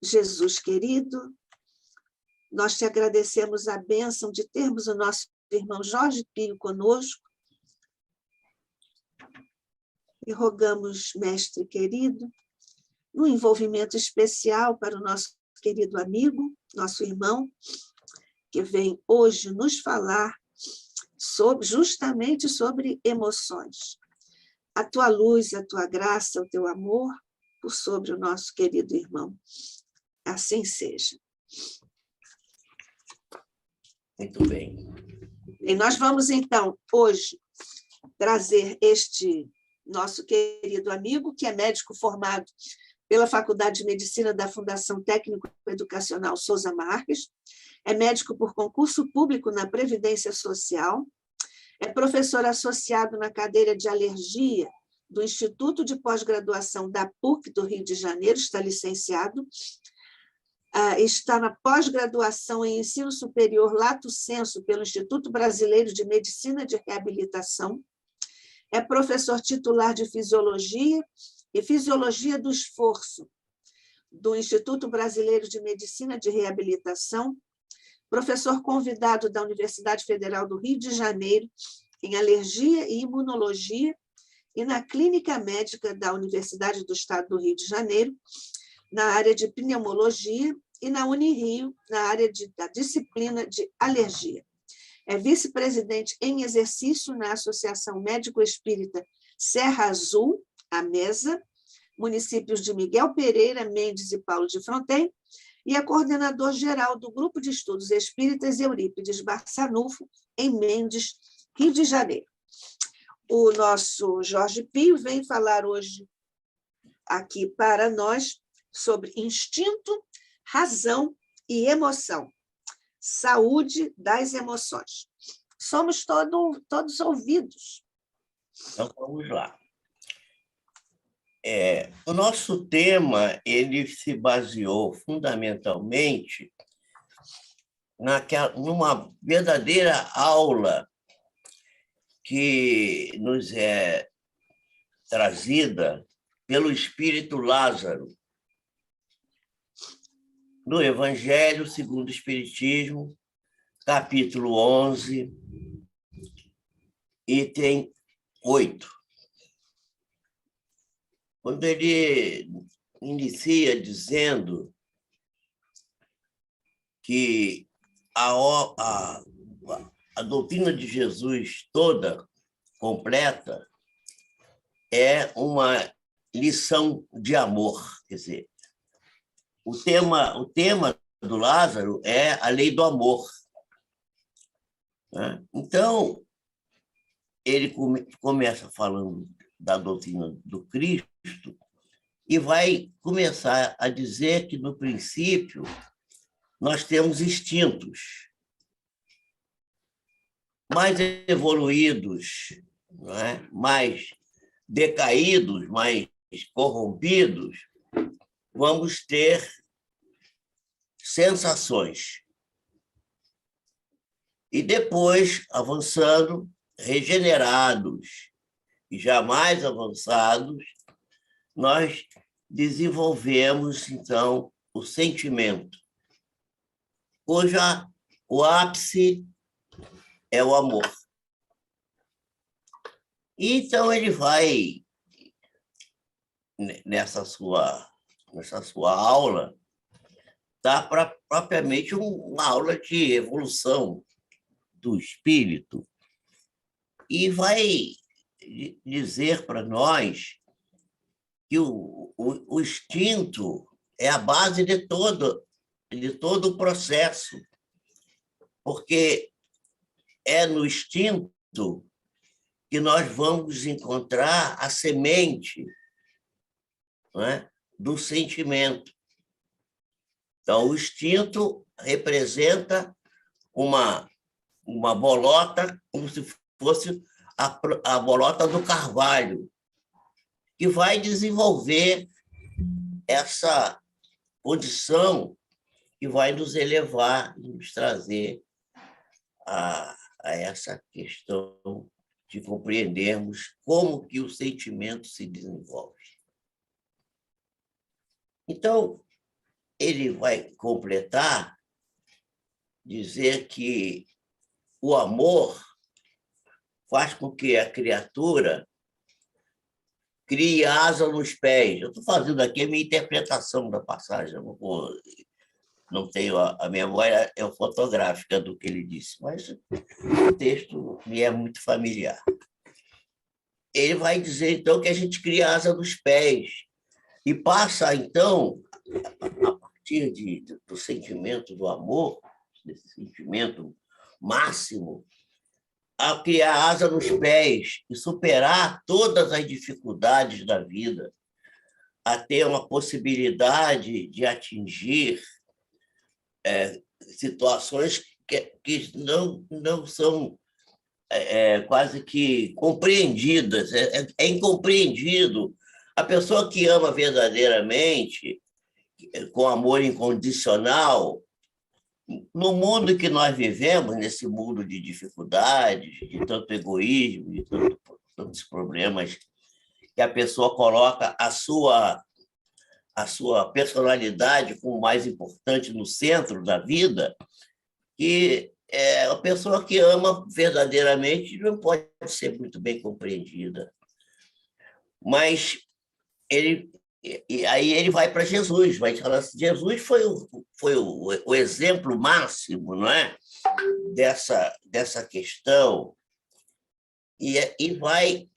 Jesus querido, nós te agradecemos a bênção de termos o nosso irmão Jorge Pio conosco e rogamos, mestre querido, um envolvimento especial para o nosso querido amigo, nosso irmão, que vem hoje nos falar justamente sobre emoções. A tua luz, a tua graça, o teu amor por sobre o nosso querido irmão. Assim seja. Muito bem. E nós vamos, então, hoje, trazer este nosso querido amigo, que é médico formado pela Faculdade de Medicina da Fundação Técnico-Educacional Souza Marques, é médico por concurso público na Previdência Social, é professor associado na cadeira de alergia do Instituto de Pós-Graduação da PUC do Rio de Janeiro, está licenciado, está na pós-graduação em ensino superior lato sensu pelo Instituto Brasileiro de Medicina de Reabilitação, é professor titular de Fisiologia e Fisiologia do Esforço do Instituto Brasileiro de Medicina de Reabilitação, professor convidado da Universidade Federal do Rio de Janeiro em Alergia e Imunologia e na Clínica Médica da Universidade do Estado do Rio de Janeiro, na área de Pneumologia e na Unirio, na área da disciplina de Alergia. É vice-presidente em exercício na Associação Médico-Espírita Serra Azul, a MESA, municípios de Miguel Pereira, Mendes e Paulo de Fronten, e é coordenador geral do Grupo de Estudos Espíritas Eurípides Barçanufo, em Mendes, Rio de Janeiro. O nosso Jorge Pio vem falar hoje aqui para nós sobre instinto, razão e emoção. Saúde das emoções. Somos todos ouvidos. Então, vamos lá. O nosso tema ele se baseou fundamentalmente numa verdadeira aula que nos é trazida pelo Espírito Lázaro, no Evangelho segundo o Espiritismo, capítulo 11, item 8. Quando ele inicia dizendo que a doutrina de Jesus toda, completa, é uma lição de amor. Quer dizer, o tema do Lázaro é a lei do amor. Né? Então, ele começa falando da doutrina do Cristo e vai começar a dizer que, no princípio, nós temos instintos mais evoluídos, não é? Mais decaídos, mais corrompidos, vamos ter sensações. E depois, avançando, regenerados e jamais avançados, nós desenvolvemos, então, o sentimento, cuja o ápice é o amor. Então, ele vai, nessa sua aula, dar propriamente uma aula de evolução do espírito e vai dizer para nós que o instinto é a base de todo o processo, porque é no instinto que nós vamos encontrar a semente, não é, do sentimento. Então, o instinto representa uma bolota, como se fosse a bolota do carvalho, que vai desenvolver essa condição que vai nos elevar, nos trazer a essa questão de compreendermos como que o sentimento se desenvolve. Então, ele vai completar, dizer que o amor faz com que a criatura crie asa nos pés. Eu estou fazendo aqui a minha interpretação da passagem, não tenho a memória fotográfica do que ele disse, mas o texto me é muito familiar. Ele vai dizer, então, que a gente cria asa nos pés e passa, então, a partir do sentimento do amor, desse sentimento máximo, a criar asa nos pés e superar todas as dificuldades da vida, a ter uma possibilidade de atingir situações que não são quase que compreendidas, é incompreendido. A pessoa que ama verdadeiramente, com amor incondicional, no mundo que nós vivemos, nesse mundo de dificuldades, de tanto egoísmo, de tantos problemas, que a pessoa coloca a sua personalidade como mais importante no centro da vida, que a pessoa que ama verdadeiramente não pode ser muito bem compreendida. Mas aí ele vai para Jesus, vai falar assim, Jesus foi o exemplo máximo, não é? dessa questão, e vai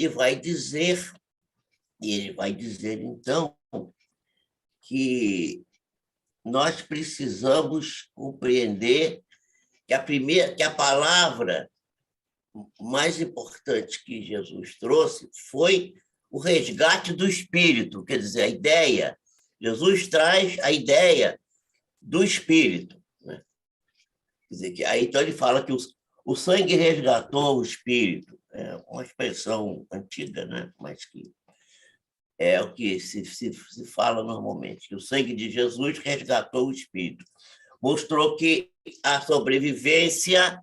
dizer, então, que nós precisamos compreender que a palavra mais importante que Jesus trouxe foi o resgate do espírito, quer dizer, a ideia. Jesus traz a ideia do espírito, né? Quer dizer, então ele fala que o sangue resgatou o espírito. É uma expressão antiga, né? Mas que é o que se fala normalmente, que o sangue de Jesus resgatou o espírito. Mostrou que a sobrevivência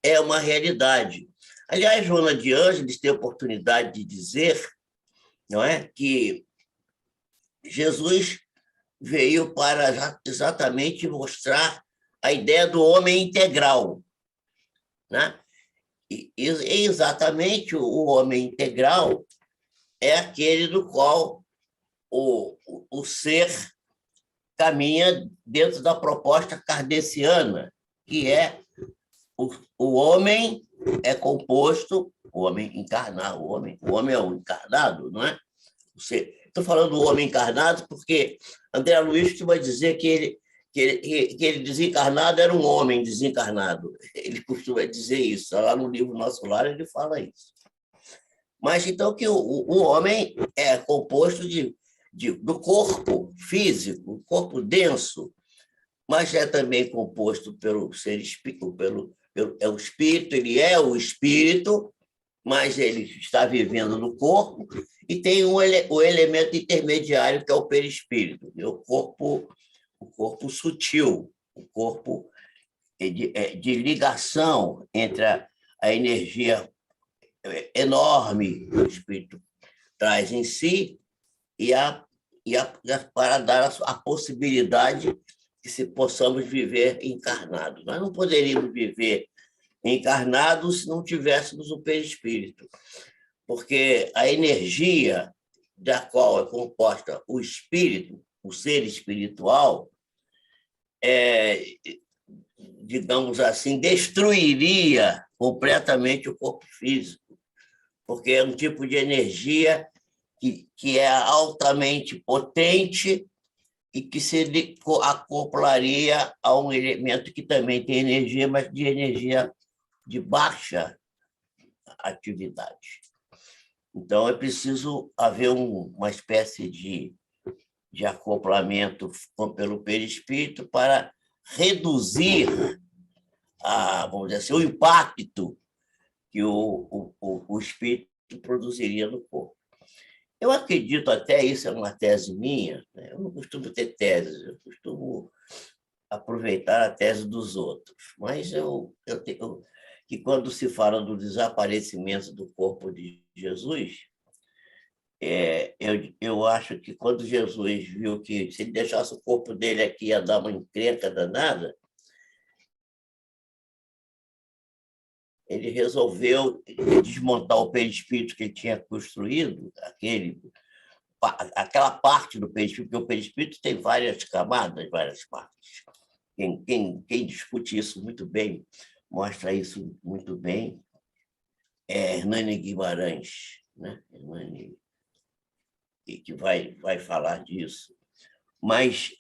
é uma realidade. Aliás, Joana de Ângeles tem a oportunidade de dizer, não é, que Jesus veio para exatamente mostrar a ideia do homem integral, né? E exatamente o homem integral é aquele do qual o ser caminha dentro da proposta kardeciana, que é o homem é composto, o homem encarnado, o homem é o encarnado, não é? Estou falando do homem encarnado porque André Luiz costuma dizer que ele desencarnado era um homem desencarnado. Ele costuma dizer isso. Lá no livro Nosso Lar ele fala isso. Mas então que o homem é composto do corpo físico, o corpo denso, mas é também composto pelo ser espírito, é o espírito, ele é o espírito, mas ele está vivendo no corpo, e tem o elemento intermediário, que é o perispírito, o corpo sutil, o corpo de ligação entre a energia enorme que o espírito traz em si para dar a possibilidade que se possamos viver encarnados. Nós não poderíamos viver encarnados se não tivéssemos o perispírito, porque a energia da qual é composta o espírito, o ser espiritual, digamos assim, destruiria completamente o corpo físico, porque é um tipo de energia que é altamente potente e que se acoplaria a um elemento que também tem energia, mas de energia de baixa atividade. Então, é preciso haver uma espécie de acoplamento pelo perispírito para reduzir vamos dizer assim, o impacto que o espírito produziria no corpo. Eu acredito, até isso é uma tese minha, né? Eu não costumo ter teses, eu costumo aproveitar a tese dos outros, mas eu tenho que, quando se fala do desaparecimento do corpo de Jesus, eu eu acho que quando Jesus viu que se ele deixasse o corpo dele aqui ia dar uma encrenca danada, ele resolveu desmontar o perispírito que ele tinha construído, aquela parte do perispírito, porque o perispírito tem várias camadas, várias partes. Quem discute isso muito bem, mostra isso muito bem, é Hernani Guimarães, né? Hernani, que vai falar disso. Mas,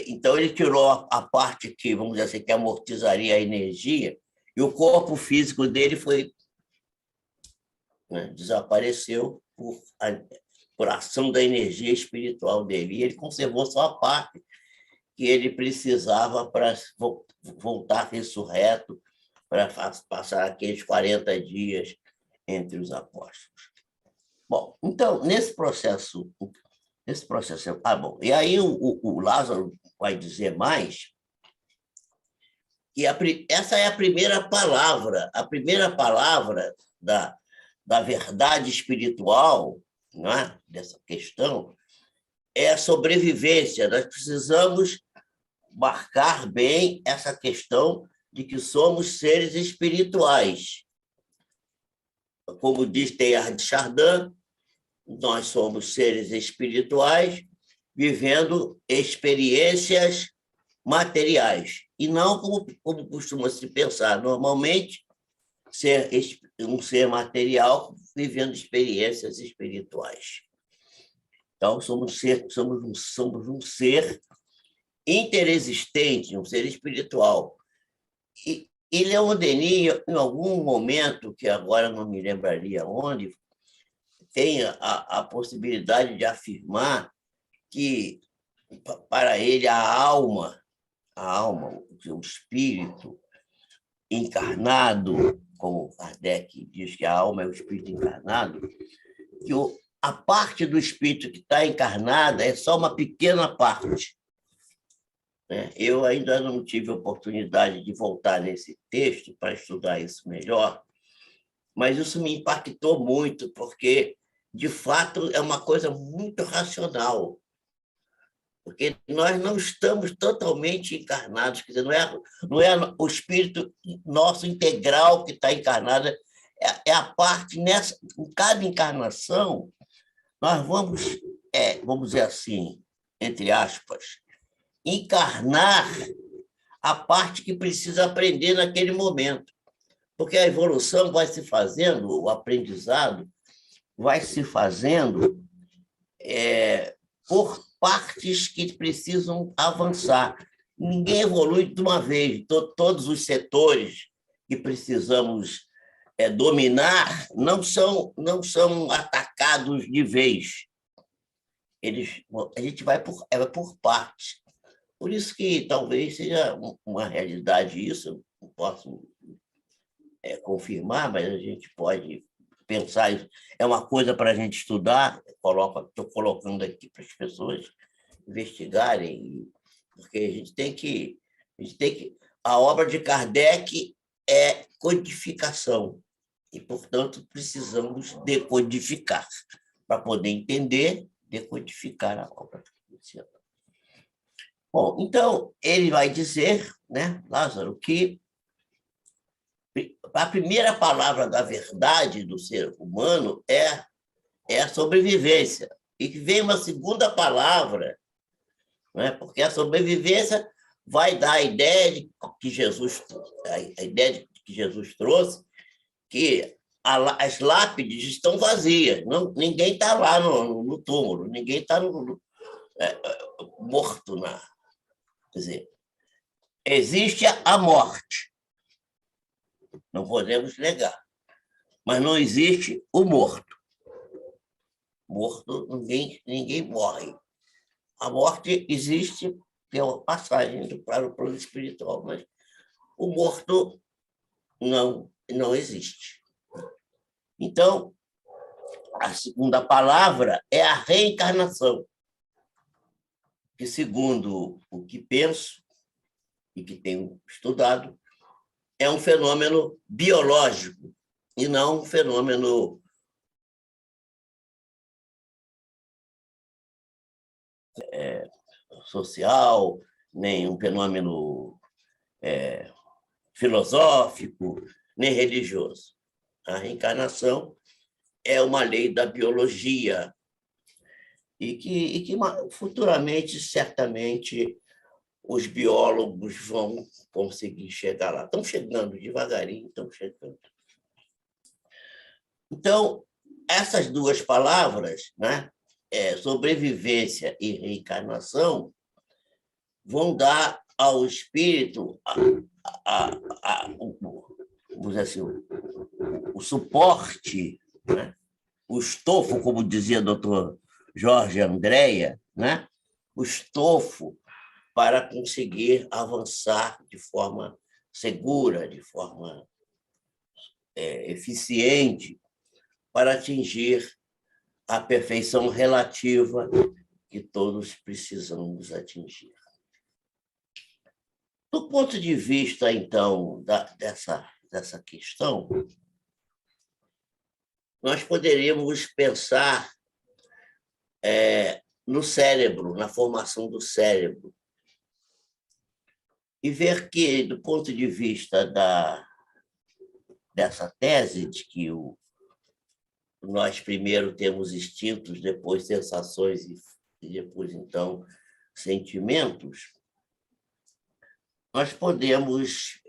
então, ele tirou a parte que, vamos dizer assim, que amortizaria a energia, e o corpo físico dele foi, né, desapareceu por ação da energia espiritual dele. E ele conservou só a parte que ele precisava para voltar ressurreto, para passar aqueles 40 dias entre os apóstolos. Bom, então, nesse processo... bom, e aí o Lázaro vai dizer mais que essa é a primeira palavra da verdade espiritual, não é? Dessa questão, é a sobrevivência. Nós precisamos marcar bem essa questão de que somos seres espirituais. Como diz Teilhard de Chardin, nós somos seres espirituais vivendo experiências materiais, e não como costuma se pensar, normalmente, um ser material vivendo experiências espirituais. Então, somos um ser interexistente, um ser espiritual. E Leon Denis, em algum momento, que agora não me lembraria onde, tem a possibilidade de afirmar que, para ele, a alma, o espírito encarnado, como Kardec diz que a alma é o espírito encarnado, que a parte do espírito que está encarnada é só uma pequena parte. Eu ainda não tive oportunidade de voltar nesse texto para estudar isso melhor, mas isso me impactou muito, porque, de fato, é uma coisa muito racional. Porque nós não estamos totalmente encarnados, quer dizer, não é o espírito nosso integral que está encarnado, é a parte em cada encarnação, nós vamos dizer assim, entre aspas, encarnar a parte que precisa aprender naquele momento. Porque a evolução vai se fazendo, o aprendizado vai se fazendo por partes que precisam avançar. Ninguém evolui de uma vez. Todos os setores que precisamos dominar não são atacados de vez. A gente vai por partes. Por isso que talvez seja uma realidade isso, não posso confirmar, mas a gente pode pensar isso. É uma coisa para a gente estudar, estou colocando aqui para as pessoas investigarem, porque a gente tem que... A obra de Kardec é codificação, e, portanto, precisamos decodificar. Para poder entender, decodificar a obra. Bom, então, ele vai dizer, né, Lázaro, que a primeira palavra da verdade do ser humano é a sobrevivência, e que vem uma segunda palavra, né, porque a sobrevivência vai dar a ideia de que Jesus trouxe, que as lápides estão vazias, ninguém está lá no túmulo, ninguém está morto. Quer dizer, existe a morte, não podemos negar, mas não existe o morto. Morto, ninguém morre. A morte existe pela passagem para o plano espiritual, mas o morto não existe. Então, a segunda palavra é a reencarnação, que, segundo o que penso e que tenho estudado, é um fenômeno biológico e não um fenômeno social, nem um fenômeno filosófico, nem religioso. A reencarnação é uma lei da biologia e que futuramente, certamente, os biólogos vão conseguir chegar lá. Estão chegando devagarinho, estão chegando. Então, essas duas palavras, né, sobrevivência e reencarnação, vão dar ao espírito vamos dizer assim, o suporte, né, o estofo, como dizia o doutor Jorge Andréa, né, o estofo para conseguir avançar de forma segura, de forma eficiente, para atingir a perfeição relativa que todos precisamos atingir. Do ponto de vista, então, dessa questão, nós poderíamos pensar no cérebro, na formação do cérebro, e ver que, do ponto de vista dessa tese de que nós primeiro temos instintos, depois sensações e depois, então, sentimentos, nós podemos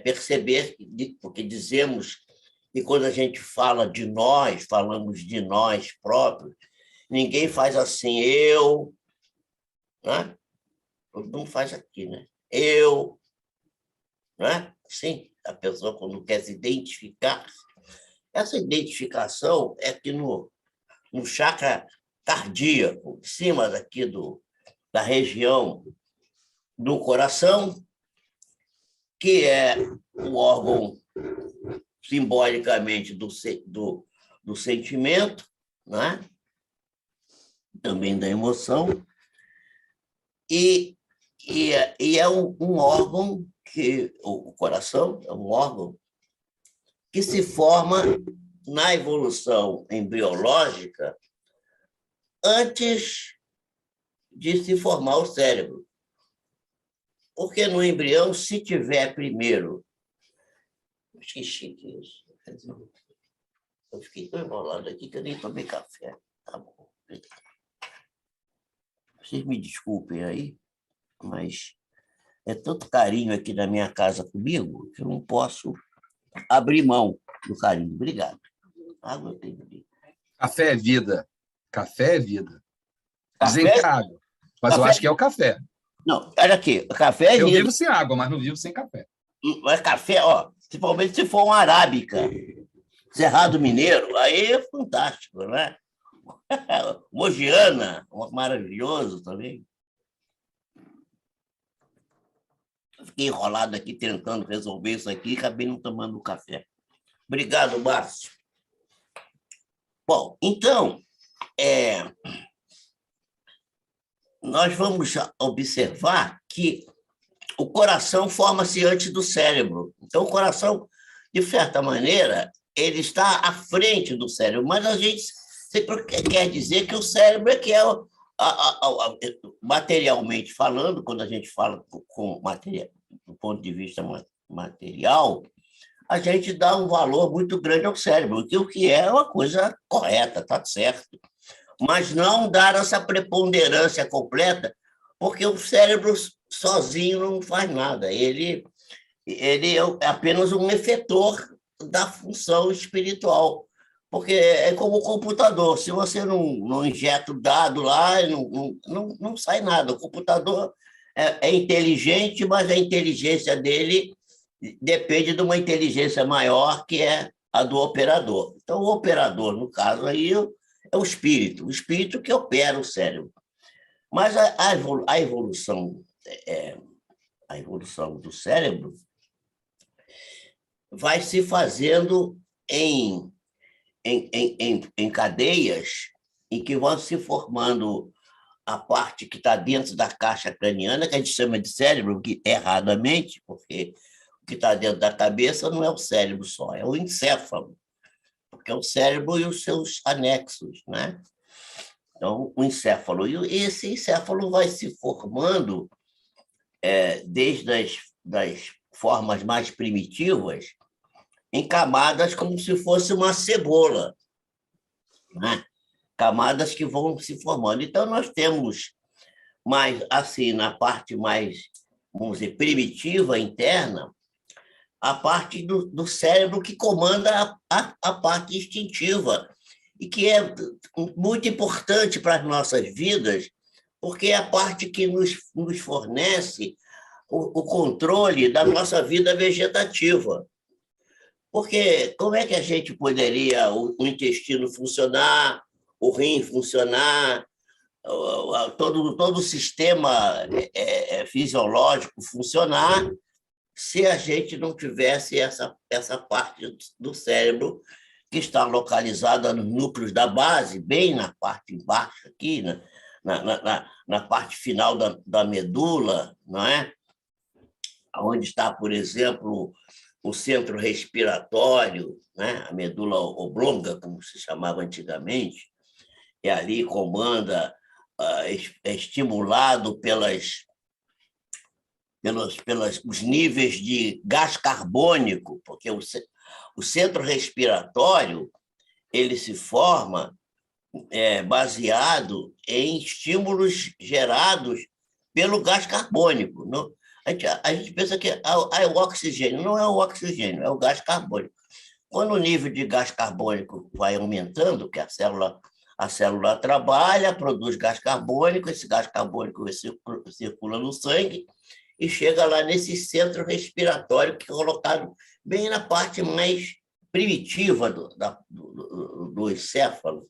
perceber, porque dizemos que quando a gente fala de nós, falamos de nós próprios, ninguém faz assim, eu, né? Todo mundo faz aqui, né? Eu, né? Sim, a pessoa, quando quer se identificar, essa identificação é que no chakra cardíaco, em cima daqui da região do coração, que é o órgão simbolicamente do sentimento, né? Também da emoção, e é um órgão que o coração é um órgão que se forma na evolução embriológica antes de se formar o cérebro. Porque no embrião, se tiver primeiro... Que chique isso. Eu fiquei tão enrolado aqui que eu nem tomei café. Tá bom. Vocês me desculpem aí, mas é tanto carinho aqui na minha casa comigo que eu não posso abrir mão do carinho. Obrigado. Água eu tenho ali. Café é vida. Café é vida. Dizem Café? que é água, mas eu Café? acho que é o café. Não, olha aqui, café é Eu vida. vivo sem água, mas não vivo sem café. Mas café, ó, principalmente se for uma arábica, Cerrado Mineiro, aí é fantástico, né? Mogiana, maravilhoso também. Eu fiquei enrolado aqui tentando resolver isso aqui e acabei não tomando café. Obrigado, Márcio. Bom, então, nós vamos observar que o coração forma-se antes do cérebro. Então, o coração, de certa maneira, ele está à frente do cérebro, mas a gente sempre quer dizer que o cérebro é que é, materialmente falando, quando a gente fala com material, do ponto de vista material, a gente dá um valor muito grande ao cérebro, o que é uma coisa correta, está certo. Mas não dar essa preponderância completa, porque o cérebro sozinho não faz nada. Ele é apenas um efetor da função espiritual, porque é como o computador. Se você não injeta o dado lá, não sai nada. O computador é inteligente, mas a inteligência dele depende de uma inteligência maior, que é a do operador. Então, o operador, no caso aí, é o espírito que opera o cérebro. Mas a evolução do cérebro vai se fazendo em cadeias em que vão se formando a parte que está dentro da caixa craniana, que a gente chama de cérebro, que erradamente, porque o que está dentro da cabeça não é o cérebro só, é o encéfalo, porque é o cérebro e os seus anexos, né? Então, o encéfalo. E esse encéfalo vai se formando desde das formas mais primitivas em camadas como se fosse uma cebola, né? Camadas que vão se formando. Então, nós temos mais, assim, na parte mais, vamos dizer, primitiva, interna, a parte do cérebro que comanda a parte instintiva, e que é muito importante para as nossas vidas, porque é a parte que nos fornece o controle da nossa vida vegetativa. Porque como é que a gente poderia, o intestino funcionar, o rim funcionar, todo o sistema fisiológico funcionar, se a gente não tivesse essa parte do cérebro que está localizada nos núcleos da base, bem na parte embaixo aqui, na parte final da medula, não é? Onde está, por exemplo, o centro respiratório, né? A medula oblonga, como se chamava antigamente, e ali comanda, é estimulado pelos níveis de gás carbônico, porque o centro respiratório ele se forma baseado em estímulos gerados pelo gás carbônico. Não? A gente pensa que é o oxigênio, não é o oxigênio, é o gás carbônico. Quando o nível de gás carbônico vai aumentando, que a célula trabalha, produz gás carbônico, esse gás carbônico circula no sangue e chega lá nesse centro respiratório, que é colocado bem na parte mais primitiva do encéfalo,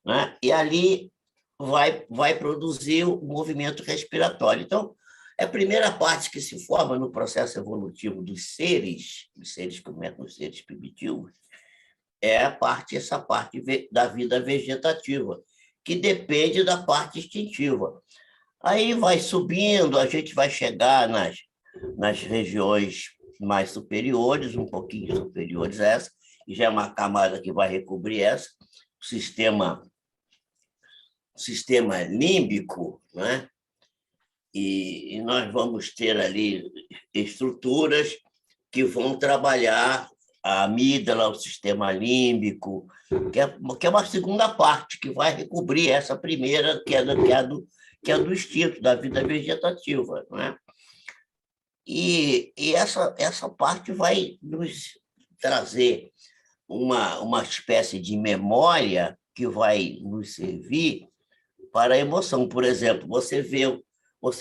né? E ali vai produzir o movimento respiratório. Então, a primeira parte que se forma no processo evolutivo dos seres primitivos, essa parte da vida vegetativa, que depende da parte instintiva. Aí vai subindo, a gente vai chegar nas regiões mais superiores, um pouquinho superiores a essa, e já é uma camada que vai recobrir essa, o sistema límbico, né? E nós vamos ter ali estruturas que vão trabalhar a amígdala, o sistema límbico, que é uma segunda parte, que vai recobrir essa primeira, que é do instinto, da vida vegetativa, né? E essa parte vai nos trazer uma espécie de memória que vai nos servir para a emoção. Por exemplo, você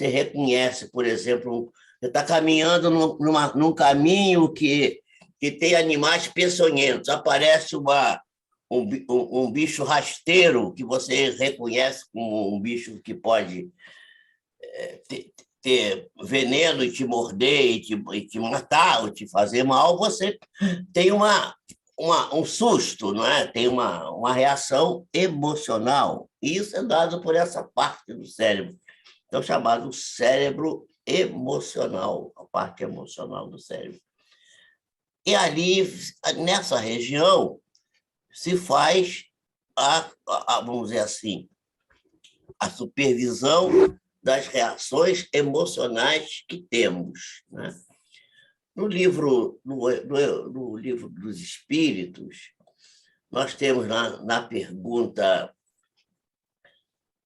reconhece, por exemplo, você está caminhando num caminho que tem animais peçonhentos, aparece um bicho rasteiro que você reconhece como um bicho que pode ter veneno e te morder e te matar ou te fazer mal, você tem um susto, não é? Tem uma reação emocional. E isso é dado por essa parte do cérebro, então chamado cérebro emocional, a parte emocional do cérebro. E ali, nessa região, se faz vamos dizer assim, a supervisão das reações emocionais que temos, né? No livro dos Espíritos, nós temos na pergunta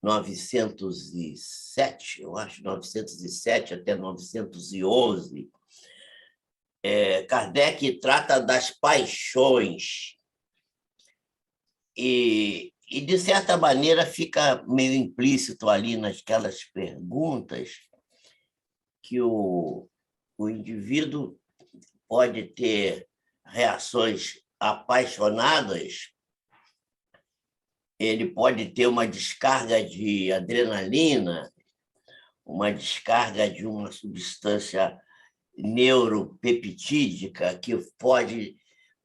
907, eu acho, 907 até 911, Kardec trata das paixões e, de certa maneira, fica meio implícito ali naquelas perguntas que o indivíduo pode ter reações apaixonadas, ele pode ter uma descarga de adrenalina, uma descarga de uma substância neuropeptídica que pode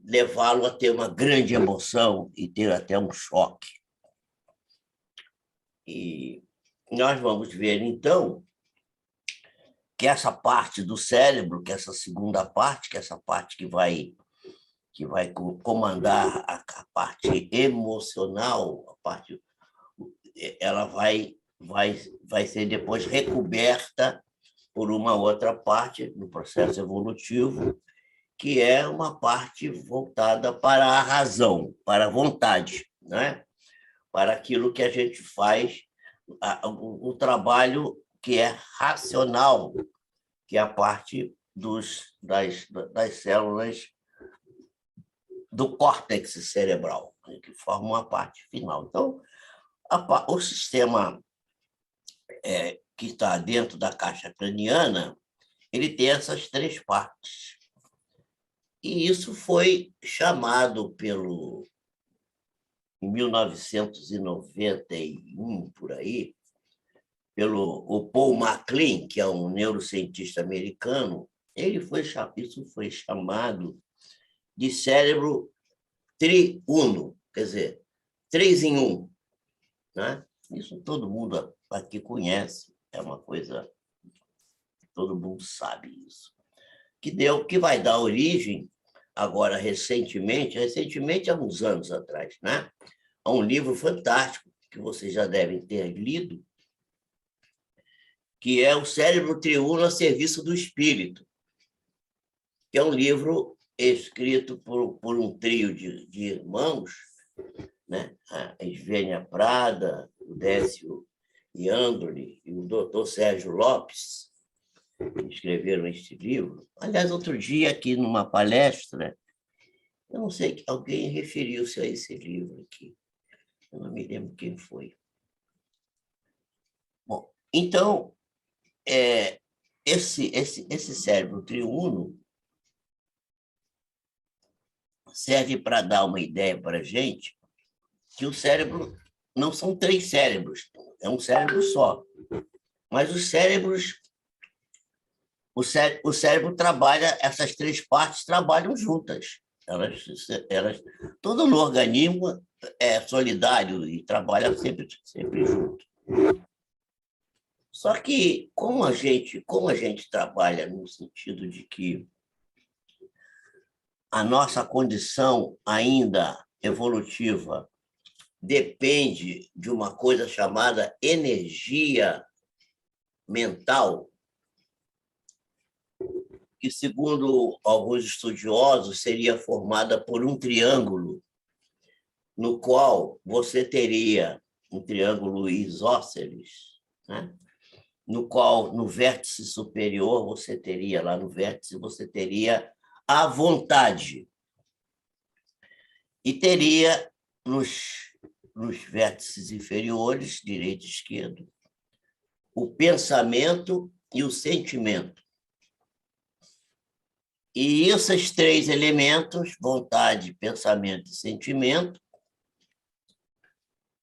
levá-lo a ter uma grande emoção e ter até um choque. E nós vamos ver, então, que essa parte do cérebro, que essa segunda parte, que essa parte que vai comandar a parte emocional, a parte ela vai ser depois recoberta por uma outra parte no processo evolutivo, que é uma parte voltada para a razão, para a vontade, né? Para aquilo que a gente faz, o trabalho que é racional, que é a parte das células do córtex cerebral, que formam a parte final. Então, o sistema que está dentro da caixa craniana, ele tem essas três partes. E isso foi chamado em 1991, por aí, pelo Paul MacLean, que é um neurocientista americano. Isso foi chamado de cérebro triuno, quer dizer, 3 em 1. Né? Isso todo mundo aqui conhece, é uma coisa que todo mundo sabe isso. Que vai dar origem, agora recentemente, há uns anos atrás, né? A um livro fantástico, que vocês já devem ter lido, que é O Cérebro Triuno a Serviço do Espírito, que é um livro escrito por um trio de irmãos, né? A Esvênia Prada, o Décio Iandoli e o doutor Sérgio Lopes, que escreveram este livro. Aliás, outro dia, aqui numa palestra, eu não sei, alguém referiu-se a esse livro aqui. Eu não me lembro quem foi. Bom, então, esse cérebro triuno serve para dar uma ideia para a gente que o cérebro não são 3 cérebros, é um cérebro só. Mas o cérebro trabalha, essas 3 partes trabalham juntas. Todo no organismo é solidário e trabalha sempre junto. Só que, como a gente trabalha no sentido de que a nossa condição ainda evolutiva depende de uma coisa chamada energia mental, que, segundo alguns estudiosos, seria formada por um triângulo, no qual você teria um triângulo isósceles, né? No qual, no vértice superior, você teria a vontade. E teria, nos vértices inferiores, direito e esquerdo, o pensamento e o sentimento. E esses 3 elementos, vontade, pensamento e sentimento,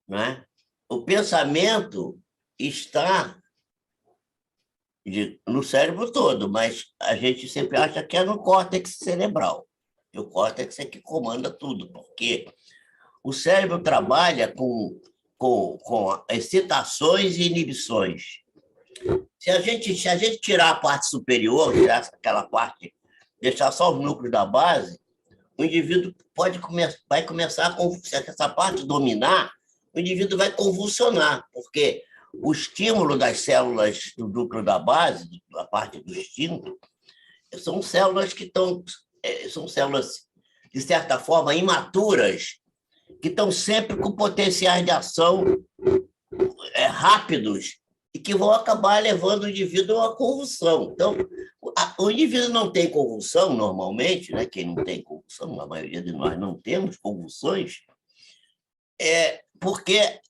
né? O pensamento está no cérebro todo, mas a gente sempre acha que é no córtex cerebral. E o córtex é que comanda tudo, porque o cérebro trabalha com excitações e inibições. Se a gente tirar a parte superior, tirar aquela parte, deixar só os núcleos da base, o indivíduo vai começar se essa parte dominar, o indivíduo vai convulsionar, porque o estímulo das células do núcleo da base, da parte do instinto, são células de certa forma imaturas, que estão sempre com potenciais de ação rápidos e que vão acabar levando o indivíduo a uma convulsão. Então, o indivíduo não tem convulsão normalmente, né? Quem não tem convulsão, a maioria de nós não temos convulsões, porque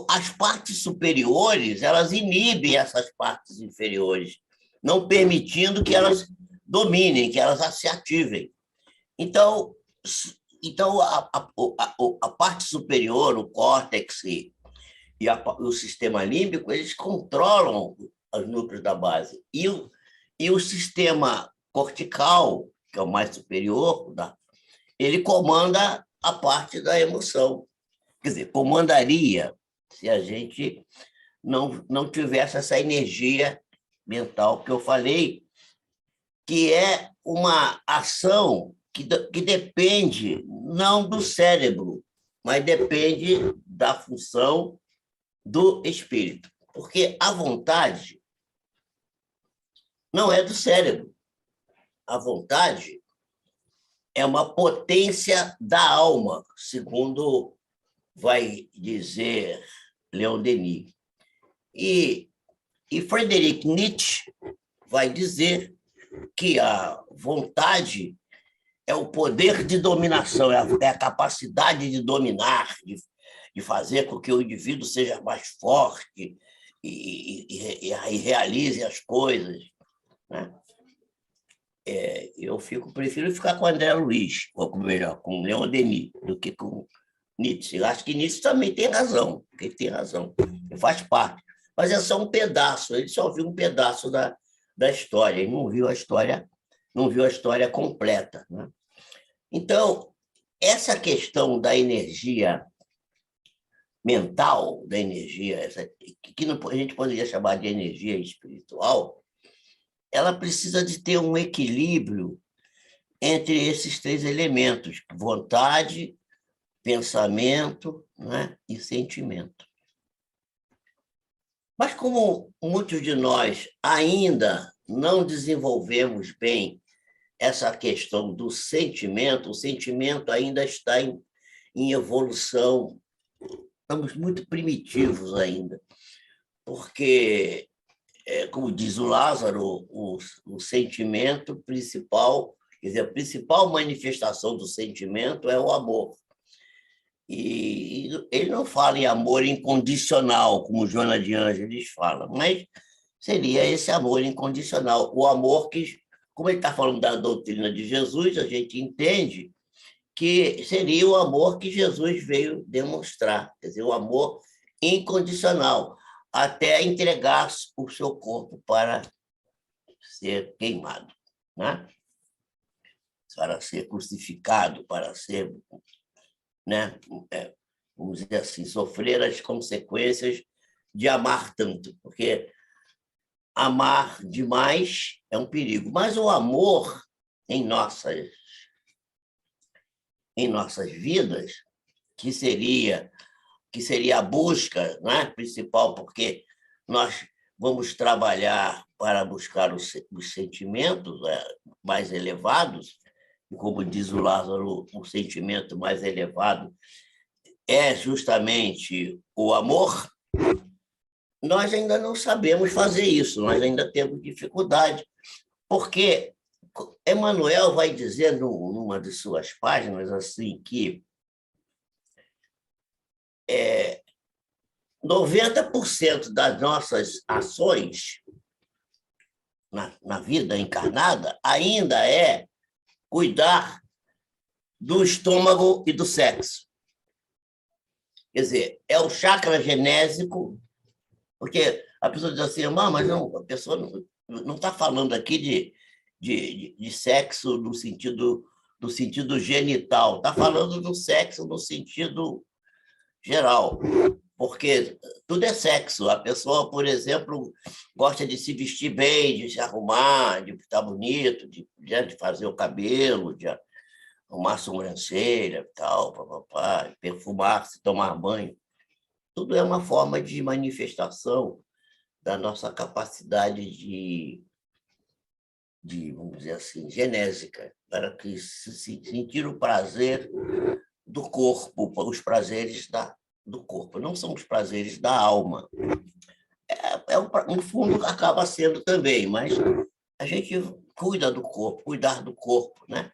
as partes superiores, elas inibem essas partes inferiores, não permitindo que elas dominem, que elas se ativem. Então a parte superior, o córtex e o sistema límbico, eles controlam os núcleos da base. E o sistema cortical, que é o mais superior, ele comanda a parte da emoção. Quer dizer, comandaria se a gente não tivesse essa energia mental que eu falei, que é uma ação que depende não do cérebro, mas depende da função do espírito, porque a vontade não é do cérebro. A vontade é uma potência da alma, segundo vai dizer Leon Denis. E Friedrich Nietzsche vai dizer que a vontade é o poder de dominação, é a capacidade de dominar, de fazer com que o indivíduo seja mais forte e realize as coisas, né? Eu prefiro ficar com André Luiz, ou melhor, com Leon Denis, do que com Nietzsche. Eu acho que Nietzsche também tem razão, porque ele tem razão, ele faz parte. Mas é só um pedaço, ele só viu um pedaço da história, ele não viu a história completa, né? Então, essa questão da energia mental, da energia, que a gente poderia chamar de energia espiritual, ela precisa de ter um equilíbrio entre esses três elementos: vontade, pensamento, né, e sentimento. Mas como muitos de nós ainda não desenvolvemos bem essa questão do sentimento, o sentimento ainda está em evolução, estamos muito primitivos ainda, porque, como diz o Lázaro, o sentimento principal, quer dizer, a principal manifestação do sentimento é o amor. E ele não fala em amor incondicional, como Joana de Ângeles fala, mas seria esse amor incondicional, o amor que, como ele está falando da doutrina de Jesus, a gente entende que seria o amor que Jesus veio demonstrar, quer dizer, o amor incondicional, até entregar o seu corpo para ser queimado, né? Para ser crucificado, para ser, né, vamos dizer assim, sofrer as consequências de amar tanto, porque amar demais é um perigo. Mas o amor em nossas vidas, que seria a busca, né, principal, porque nós vamos trabalhar para buscar os sentimentos mais elevados, e como diz o Lázaro, o sentimento mais elevado é justamente o amor. Nós ainda não sabemos fazer isso, nós ainda temos dificuldade, porque Emmanuel vai dizer numa de suas páginas assim que 90% das nossas ações na vida encarnada ainda é cuidar do estômago e do sexo. Quer dizer, é o chakra genésico, porque a pessoa diz assim, mas não, a pessoa não está falando aqui de sexo no sentido genital, está falando do sexo no sentido geral, porque tudo é sexo. A pessoa, por exemplo, gosta de se vestir bem, de se arrumar, de estar bonito, de fazer o cabelo, de arrumar a sobrancelha, tal, perfumar-se, tomar banho. Tudo é uma forma de manifestação da nossa capacidade de vamos dizer assim, genésica, para que sentir o prazer do corpo, os prazeres do corpo, não são os prazeres da alma. No fundo, acaba sendo também, mas a gente cuida do corpo, cuidar do corpo, né?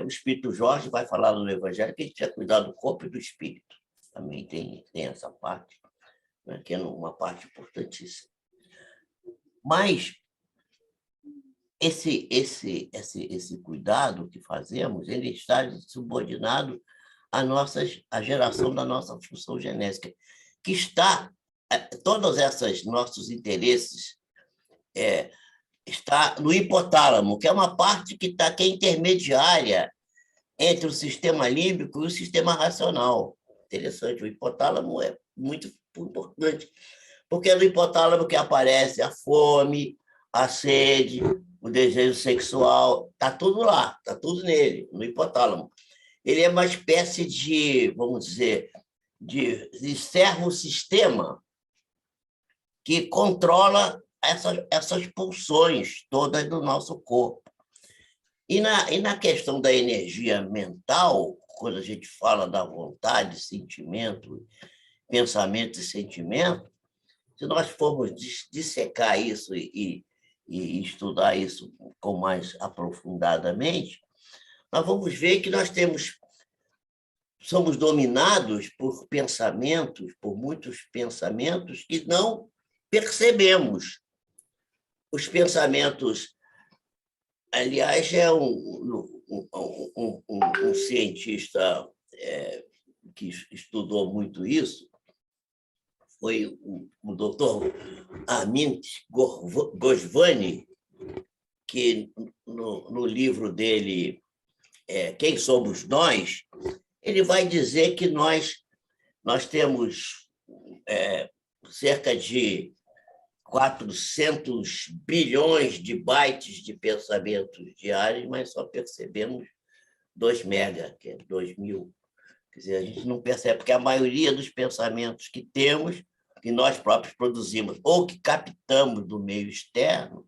O Espírito Jorge vai falar no Evangelho que a gente precisa cuidar do corpo e do espírito. Também tem essa parte, né, que é uma parte importantíssima. Mas esse cuidado que fazemos, ele está subordinado à geração da nossa função genética, que está, todos esses nossos interesses está no hipotálamo, que é uma parte que é intermediária entre o sistema límbico e o sistema racional. Interessante, o hipotálamo é muito importante, porque é no hipotálamo que aparece a fome, a sede, o desejo sexual, está tudo lá, está tudo nele, no hipotálamo. Ele é uma espécie de, vamos dizer, de servo-sistema que controla essas pulsões todas do nosso corpo. E na questão da energia mental, quando a gente fala da vontade, sentimento, pensamento e sentimento, se nós formos dissecar isso e estudar isso com mais aprofundadamente, nós vamos ver que nós somos dominados por pensamentos, por muitos pensamentos que não percebemos. Os pensamentos, aliás, um cientista que estudou muito isso, foi o doutor Amit Goswami, que no livro dele, Quem Somos Nós, ele vai dizer que nós temos cerca de 400 bilhões de bytes de pensamentos diários, mas só percebemos 2 mega, que é 2.000. Quer dizer, a gente não percebe, porque a maioria dos pensamentos que temos, que nós próprios produzimos, ou que captamos do meio externo,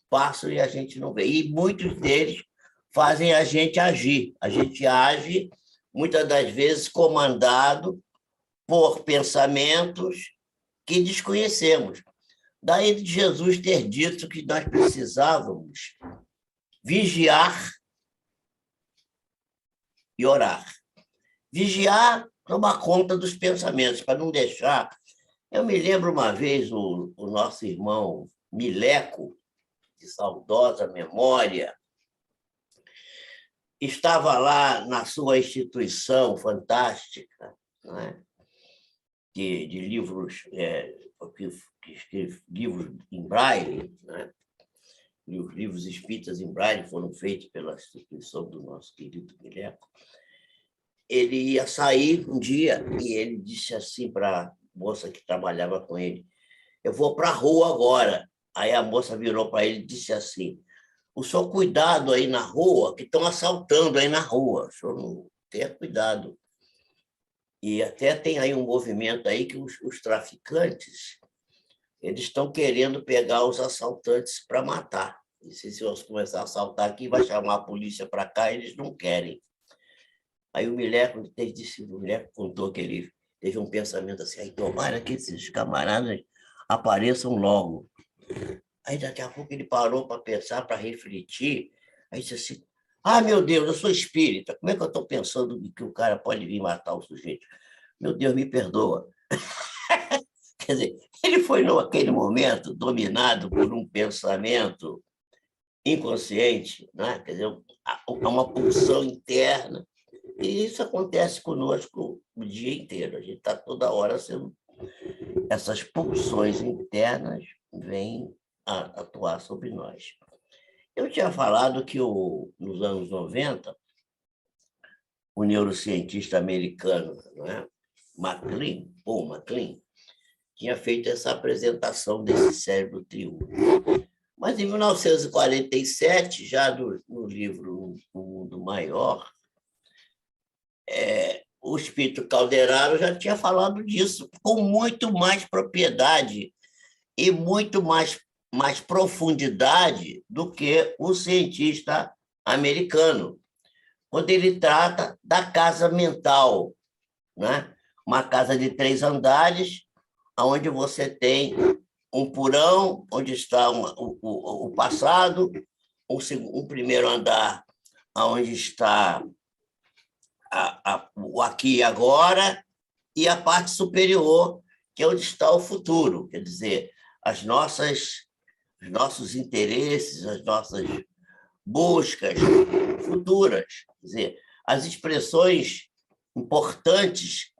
passam e a gente não vê. E muitos deles fazem a gente agir. A gente age, muitas das vezes, comandado por pensamentos que desconhecemos. Daí Jesus ter dito que nós precisávamos vigiar e orar. Vigiar, tomar conta dos pensamentos, para não deixar... Eu me lembro uma vez o nosso irmão Mileco, de saudosa memória, estava lá na sua instituição fantástica, não é? de livros, que escreve livros em braille, né? Os livros espíritas em braille foram feitos pela instituição do nosso querido Mileco. Ele ia sair um dia e ele disse assim para a moça que trabalhava com ele: eu vou para a rua agora. Aí a moça virou para ele e disse assim: o senhor cuidado aí na rua, que estão assaltando aí na rua. O senhor não tenha cuidado. E até tem aí um movimento aí que os traficantes, eles estão querendo pegar os assaltantes para matar. E se eles começar a assaltar aqui, vai chamar a polícia para cá, eles não querem. Aí o Mileco contou que ele teve um pensamento assim: aí, tomara que esses camaradas apareçam logo. Aí daqui a pouco ele parou para pensar, para refletir, aí disse assim: ah, meu Deus, eu sou espírita, como é que eu estou pensando que o cara pode vir matar o sujeito? Meu Deus, me perdoa. Quer dizer, ele foi, naquele momento, dominado por um pensamento inconsciente, né? Quer dizer, uma pulsão interna, e isso acontece conosco o dia inteiro. A gente está toda hora sendo... Essas pulsões internas vêm a atuar sobre nós. Eu tinha falado que, nos anos 90, o neurocientista americano, não é? Paul MacLean, tinha feito essa apresentação desse cérebro triunfo. Mas, em 1947, já no livro O Mundo Maior, o espírito Calderaro já tinha falado disso com muito mais propriedade e muito mais profundidade do que o cientista americano, quando ele trata da casa mental, né? Uma casa de 3 andares, onde você tem um porão, onde está o passado, um primeiro andar, onde está o aqui e agora, e a parte superior, que é onde está o futuro. Quer dizer, os nossos interesses, as nossas buscas futuras. Quer dizer, as expressões importantes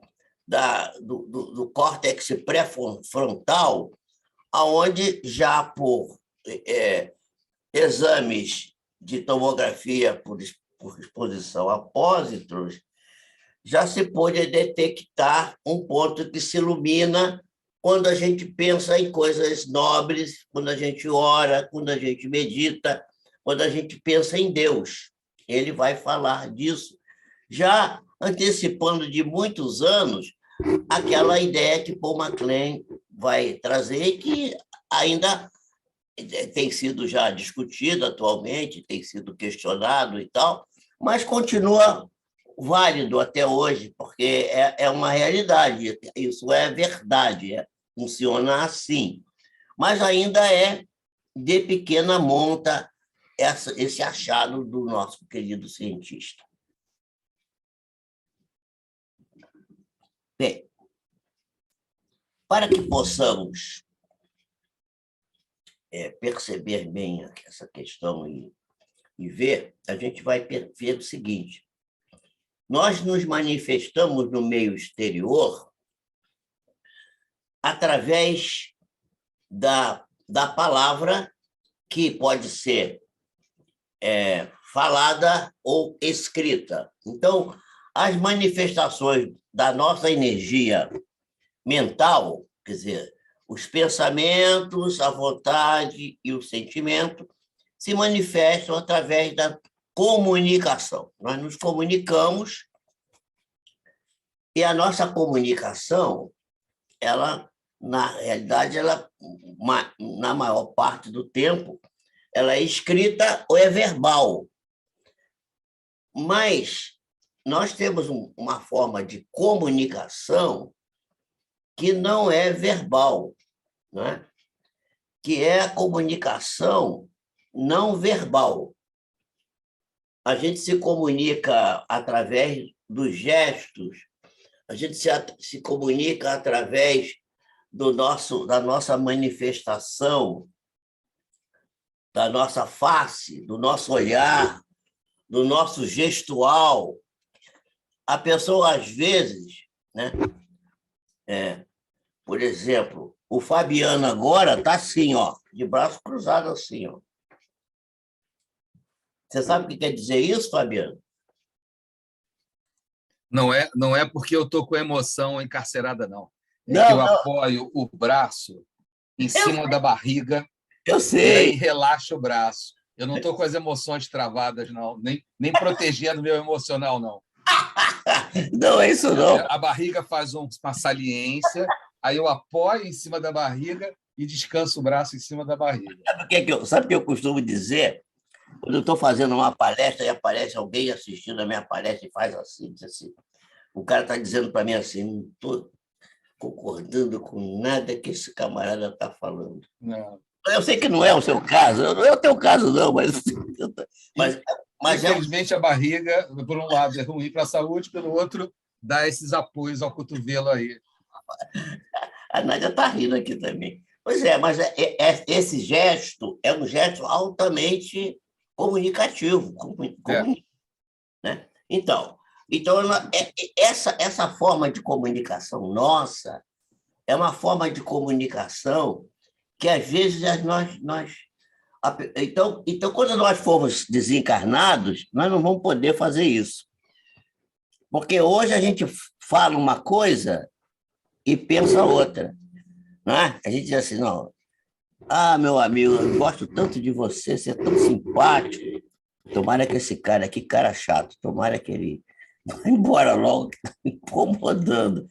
do córtex pré-frontal, onde já por exames de tomografia por exposição a pósitrons, já se pôde detectar um ponto que se ilumina quando a gente pensa em coisas nobres, quando a gente ora, quando a gente medita, quando a gente pensa em Deus. Ele vai falar disso, já antecipando de muitos anos aquela ideia que Paul MacLean vai trazer, que ainda tem sido já discutido atualmente, tem sido questionado e tal, mas continua válido até hoje, porque é uma realidade, isso é verdade, funciona assim. Mas ainda é de pequena monta esse achado do nosso querido cientista. Bem, para que possamos perceber bem essa questão e ver, a gente vai ver o seguinte: nós nos manifestamos no meio exterior através da palavra, que pode ser falada ou escrita. Então, as manifestações da nossa energia mental, quer dizer, os pensamentos, a vontade e o sentimento, se manifestam através da comunicação. Nós nos comunicamos e a nossa comunicação, ela, na realidade, na maior parte do tempo, ela é escrita ou é verbal. Mas nós temos uma forma de comunicação que não é verbal, né? Que é a comunicação não verbal. A gente se comunica através dos gestos, a gente se comunica através da nossa manifestação, da nossa face, do nosso olhar, do nosso gestual. A pessoa, às vezes, né? Por exemplo, o Fabiano agora está assim, ó, de braço cruzado assim, ó. Você sabe o que quer dizer isso, Fabiano? Não é porque eu estou com a emoção encarcerada, não. É que Não, eu não, apoio o braço em cima da barriga eu e aí sei. relaxo o braço. Eu não estou com as emoções travadas, não, nem protegendo o meu emocional, não. Não é isso, não. A barriga faz uma saliência, aí eu apoio em cima da barriga e descanso o braço em cima da barriga. Sabe o que eu costumo dizer? Quando eu estou fazendo uma palestra e aparece alguém assistindo a minha palestra e faz assim, diz assim, o cara está dizendo para mim assim, não estou concordando com nada que esse camarada está falando. Não. Eu sei que não é o seu caso, não é o teu caso, não, mas, mas infelizmente, a barriga, por um lado, é ruim para a saúde, pelo outro, dá esses apoios ao cotovelo aí. A Nádia está rindo aqui também. Pois é, mas esse gesto é um gesto altamente comunicativo, né? Então essa forma de comunicação nossa é uma forma de comunicação que, às vezes, então, quando nós formos desencarnados, nós não vamos poder fazer isso. Porque hoje a gente fala uma coisa e pensa outra. Né? A gente diz assim, não, meu amigo, eu gosto tanto de você, você é tão simpático, tomara que esse cara aqui, cara chato, tomara que ele vá embora logo, que está me incomodando.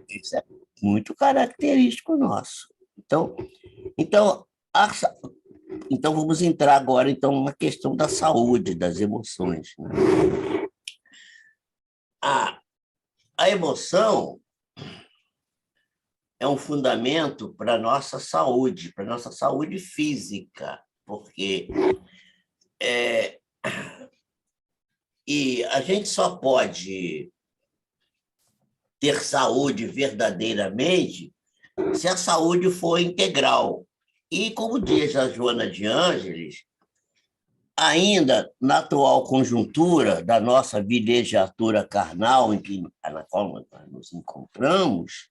Isso é muito característico nosso. Então, vamos entrar agora na questão da saúde, das emoções. Né? A emoção é um fundamento para a nossa saúde física, porque e a gente só pode ter saúde verdadeiramente se a saúde for integral. E, como diz a Joana de Ângeles, ainda na atual conjuntura da nossa vilegiatura carnal, na qual nós nos encontramos,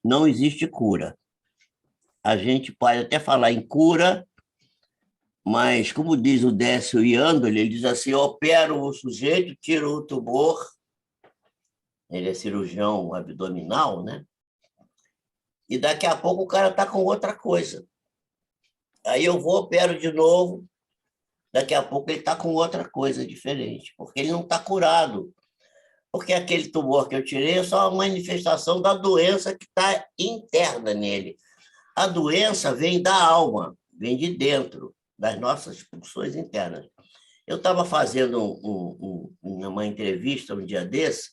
não existe cura. A gente pode até falar em cura, mas, como diz o Décio Iandoli, ele diz assim, eu opero o sujeito, tiro o tumor, ele é cirurgião abdominal, né? E daqui a pouco o cara está com outra coisa. Aí eu vou, opero de novo, daqui a pouco ele está com outra coisa diferente, porque ele não está curado. porque aquele tumor que eu tirei é só uma manifestação da doença que está interna nele. A doença vem da alma, vem de dentro, das nossas pulsões internas. Eu estava fazendo uma entrevista um dia desse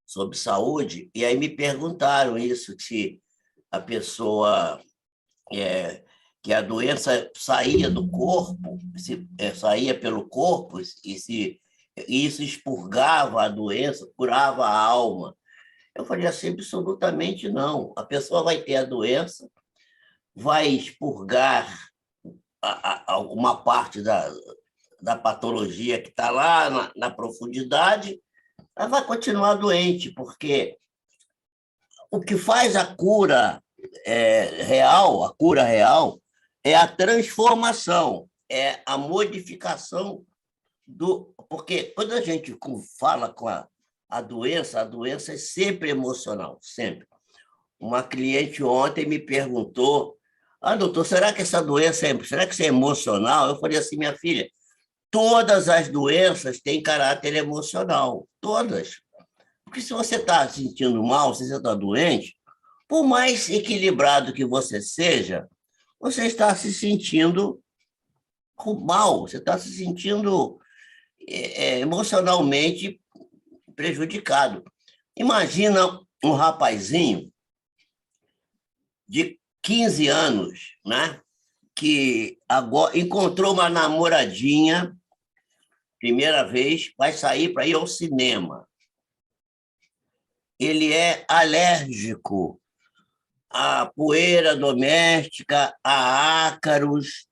sobre saúde, e aí me perguntaram isso, se a pessoa, que a doença saía do corpo, saía pelo corpo, e isso expurgava a doença, curava a alma. Eu falei assim, absolutamente não. A pessoa vai ter a doença, vai expurgar uma parte da patologia que está lá na profundidade, ela vai continuar doente, porque o que faz a cura real, é a transformação, é a modificação do... Porque quando a gente fala com a doença é sempre emocional, sempre. Uma cliente ontem me perguntou: doutor, será que essa doença será que isso é emocional? Eu falei assim, minha filha, todas as doenças têm caráter emocional, todas. Porque se você está se sentindo mal, se você está doente, por mais equilibrado que você seja, você está se sentindo mal, você está se sentindo emocionalmente prejudicado. Imagina um rapazinho de 15 anos, né, que agora encontrou uma namoradinha, primeira vez, vai sair para ir ao cinema. Ele é alérgico à poeira doméstica, a ácaros.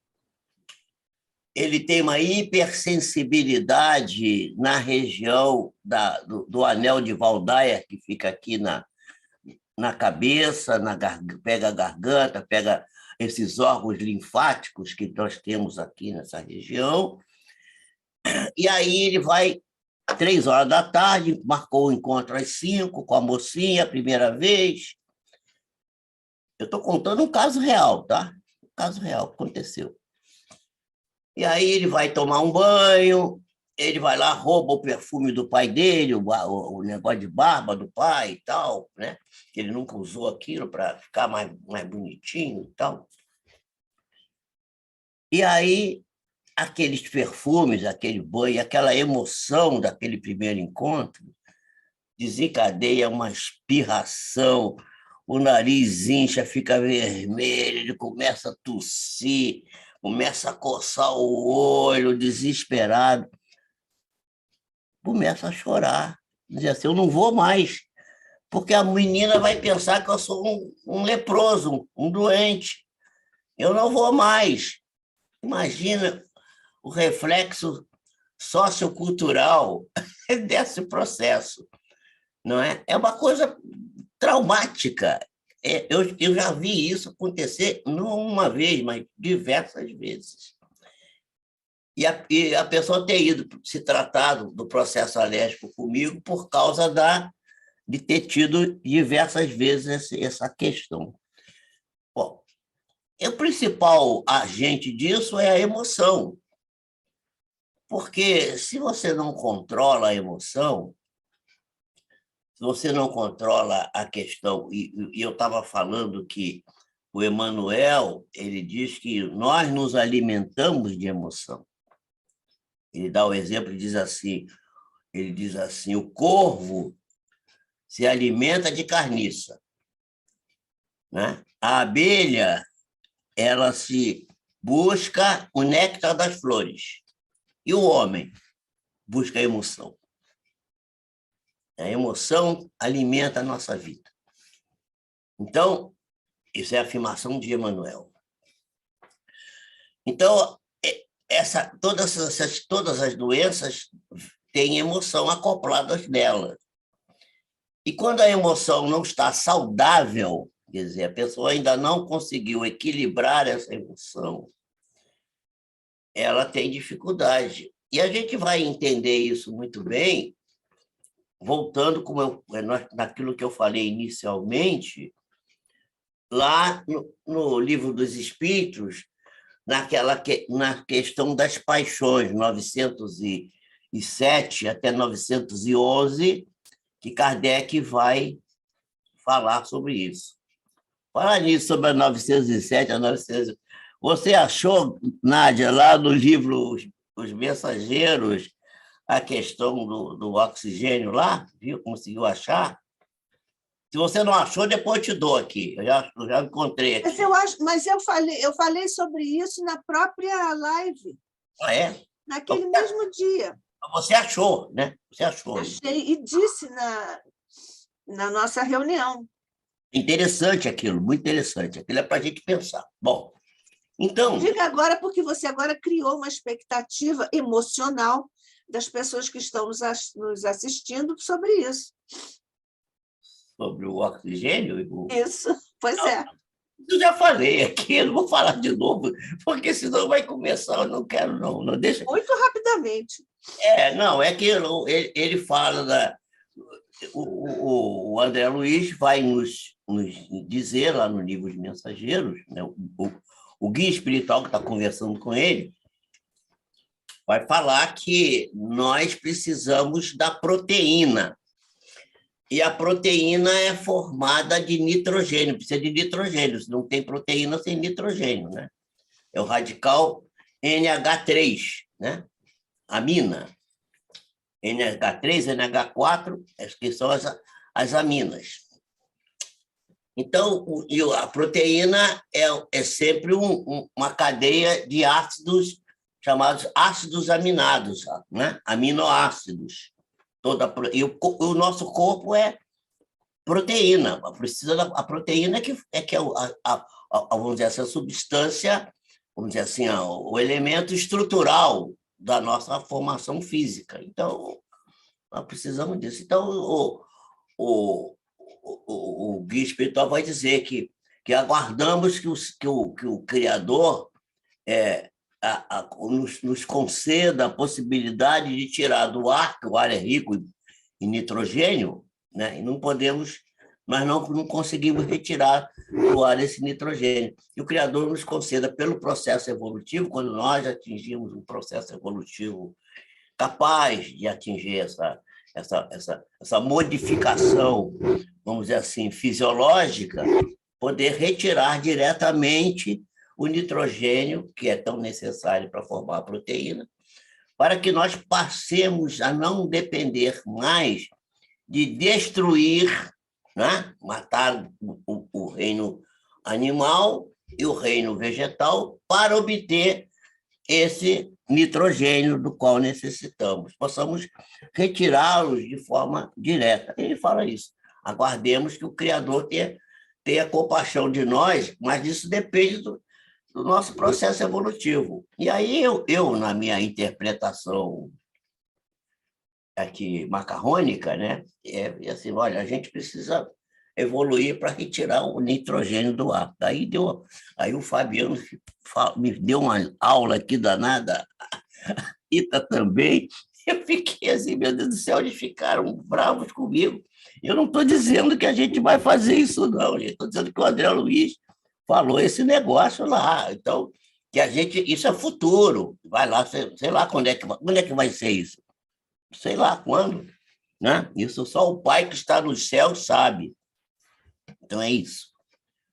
Ele tem uma hipersensibilidade na região do anel de Waldeyer, que fica aqui na cabeça, pega a garganta, pega esses órgãos linfáticos que nós temos aqui nessa região. E aí ele vai 3 horas da tarde, marcou o encontro às 5 com a mocinha, a primeira vez. Eu estou contando um caso real, tá? Um caso real que aconteceu. E aí ele vai tomar um banho, ele vai lá, rouba o perfume do pai dele, o negócio de barba do pai e tal, né? Ele nunca usou aquilo para ficar mais bonitinho e tal. E aí, aqueles perfumes, aquele banho, aquela emoção daquele primeiro encontro, desencadeia uma espirração, o nariz incha, fica vermelho, ele começa a tossir, começa a coçar o olho, desesperado, começa a chorar, diz assim, eu não vou mais, porque a menina vai pensar que eu sou um leproso, um doente, eu não vou mais. Imagina o reflexo sociocultural desse processo, não é? É uma coisa traumática. Eu já vi isso acontecer não uma vez, mas diversas vezes. E a pessoa ter ido se tratar do processo alérgico comigo por causa de ter tido diversas vezes essa questão. Bom, o principal agente disso é a emoção, porque se você não controla a emoção, se você não controla a questão, e eu estava falando que o Emmanuel, ele diz que nós nos alimentamos de emoção. Ele dá o exemplo e ele diz assim, o corvo se alimenta de carniça, né? A abelha, ela se busca o néctar das flores, e o homem busca a emoção. A emoção alimenta a nossa vida. Então, isso é a afirmação de Emmanuel. Então, todas as doenças têm emoção acopladas nelas. E quando a emoção não está saudável, quer dizer, a pessoa ainda não conseguiu equilibrar essa emoção, ela tem dificuldade. E a gente vai entender isso muito bem, voltando naquilo que eu falei inicialmente, lá no Livro dos Espíritos, na questão das paixões, 906, 907 até 911, que Kardec vai falar sobre isso. Falar nisso, sobre a 907 a 900. Você achou, Nádia, lá no livro Os Mensageiros, a questão do oxigênio lá? Viu? Conseguiu achar? Se você não achou, depois eu te dou aqui. Eu já encontrei aqui. Mas eu falei sobre isso na própria live. Ah, é? Naquele mesmo dia. Você achou, né? Você achou. Achei e disse na nossa reunião. Interessante aquilo, muito interessante. Aquilo é para a gente pensar. Bom, então... Diga agora, porque você agora criou uma expectativa emocional das pessoas que estão nos assistindo sobre isso. Sobre o oxigênio? Isso, pois é. Eu já falei aqui, não vou falar de novo, porque senão vai começar, eu não quero, não deixa. Muito rapidamente. Não, é que ele fala o André Luiz vai nos dizer lá no livro de Mensageiros, né, o guia espiritual que está conversando com ele, vai falar que nós precisamos da proteína. E a proteína é formada de nitrogênio, precisa de nitrogênio, se não tem proteína sem nitrogênio, né? É o radical NH3, né? Amina. NH3, NH4, que são as aminas. Então, a proteína é sempre uma cadeia de ácidos chamados ácidos aminados, né? Aminoácidos. E o nosso corpo é proteína. Precisa a proteína que é vamos dizer assim, a substância, vamos dizer assim, o elemento estrutural da nossa formação física. Então, nós precisamos disso. Então, o guia espiritual vai dizer que aguardamos que o Criador nos conceda a possibilidade de tirar do ar, que o ar é rico em nitrogênio, né? E nós não conseguimos retirar do ar esse nitrogênio. E o Criador nos conceda, pelo processo evolutivo, quando nós atingimos um processo evolutivo capaz de atingir essa modificação, vamos dizer assim, fisiológica, poder retirar diretamente o nitrogênio, que é tão necessário para formar a proteína, para que nós passemos a não depender mais de destruir, né? Matar o reino animal e o reino vegetal para obter esse nitrogênio do qual necessitamos. Possamos retirá-los de forma direta. Ele fala isso. Aguardemos que o Criador tenha compaixão de nós, mas isso depende do nosso processo evolutivo. E aí eu na minha interpretação aqui macarrônica, né, assim, olha, a gente precisa evoluir para retirar o nitrogênio do ar. Aí o Fabiano me deu uma aula aqui danada, a Rita também. Eu fiquei assim, meu Deus do céu, eles ficaram bravos comigo. Eu não estou dizendo que a gente vai fazer isso, não. Estou dizendo que o André Luiz falou esse negócio lá. Então, que isso é futuro. Vai lá, sei lá quando é que vai ser isso. Sei lá quando, né? Isso só o Pai que está no céu sabe. Então é isso.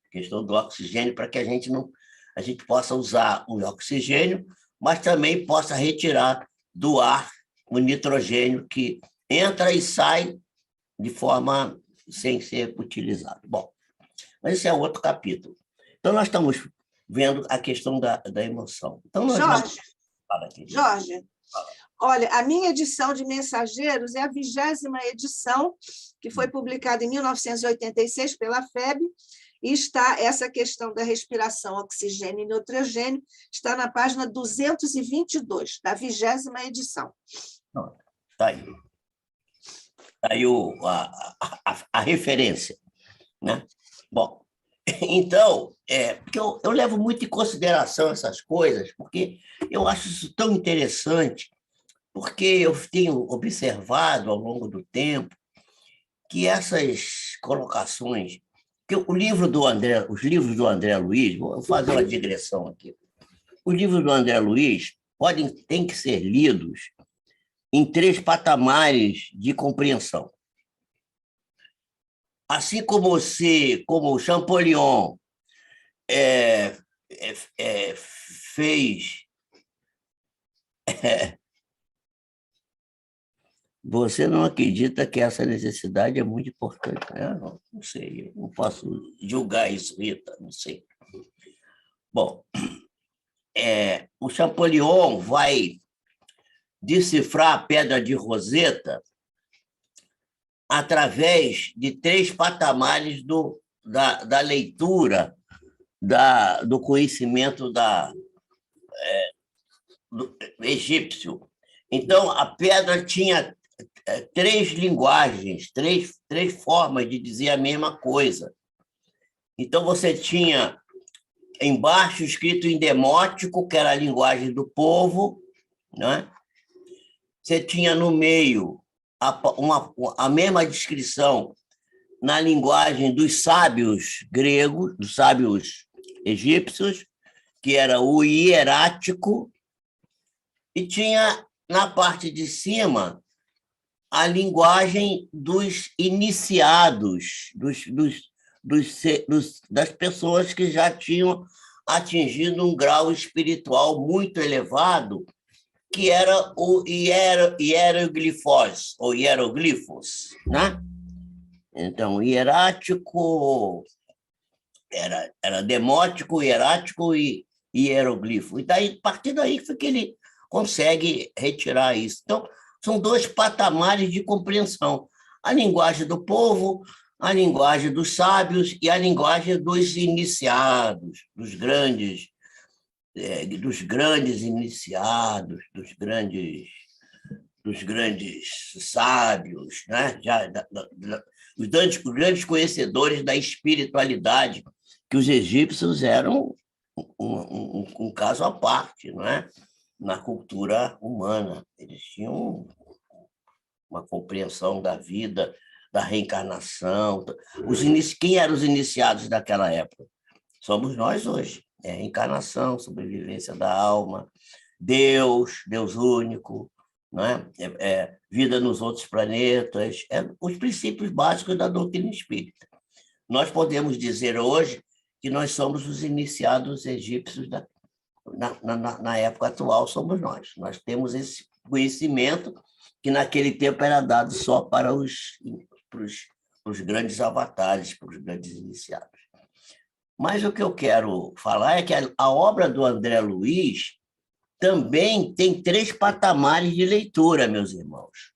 A questão do oxigênio para que a gente possa usar o oxigênio, mas também possa retirar do ar o nitrogênio que entra e sai de forma sem ser utilizado. Bom, mas esse é outro capítulo. Então, nós estamos vendo a questão da emoção. Então, Jorge, olha, a minha edição de Mensageiros é a 20ª edição, que foi publicada em 1986 pela FEB, e está essa questão da respiração, oxigênio e nitrogênio, está na página 222, da 20ª edição. Está aí. Está aí a referência, né? Bom, então, porque eu levo muito em consideração essas coisas, porque eu acho isso tão interessante, porque eu tenho observado ao longo do tempo que essas colocações, que os livros do André Luiz, vou fazer uma digressão aqui, os livros do André Luiz têm que ser lidos em 3 patamares de compreensão. Assim como como o Champollion fez... Você não acredita que essa necessidade é muito importante? Não sei, eu não posso julgar isso, Rita, não sei. Bom, o Champollion vai decifrar a pedra de Roseta através de 3 patamares da leitura, do conhecimento do egípcio. Então, a pedra tinha 3 linguagens, três formas de dizer a mesma coisa. Então, você tinha embaixo escrito em demótico, que era a linguagem do povo, né? Você tinha no meio a mesma descrição na linguagem dos sábios gregos, dos sábios egípcios, que era o hierático, e tinha na parte de cima a linguagem dos iniciados, das pessoas que já tinham atingido um grau espiritual muito elevado, que era o hieroglifos, ou hieroglifos, né? Então, hierático era demótico, hierático e hieroglifo. E daí, a partir daí foi que ele consegue retirar isso. Então, são 2 patamares de compreensão: a linguagem do povo, a linguagem dos sábios e a linguagem dos iniciados, dos grandes iniciados, dos grandes sábios, né? Os grandes conhecedores da espiritualidade, que os egípcios eram um caso à parte, não é? Na cultura humana. Eles tinham uma compreensão da vida, da reencarnação. Quem eram os iniciados daquela época? Somos nós hoje. Reencarnação, sobrevivência da alma, Deus único, não é? Vida nos outros planetas, os princípios básicos da doutrina espírita. Nós podemos dizer hoje que nós somos os iniciados egípcios na época atual, somos nós. Nós temos esse conhecimento que naquele tempo era dado só para os grandes avatares, para os grandes iniciados. Mas o que eu quero falar é que a obra do André Luiz também tem 3 patamares de leitura, meus irmãos.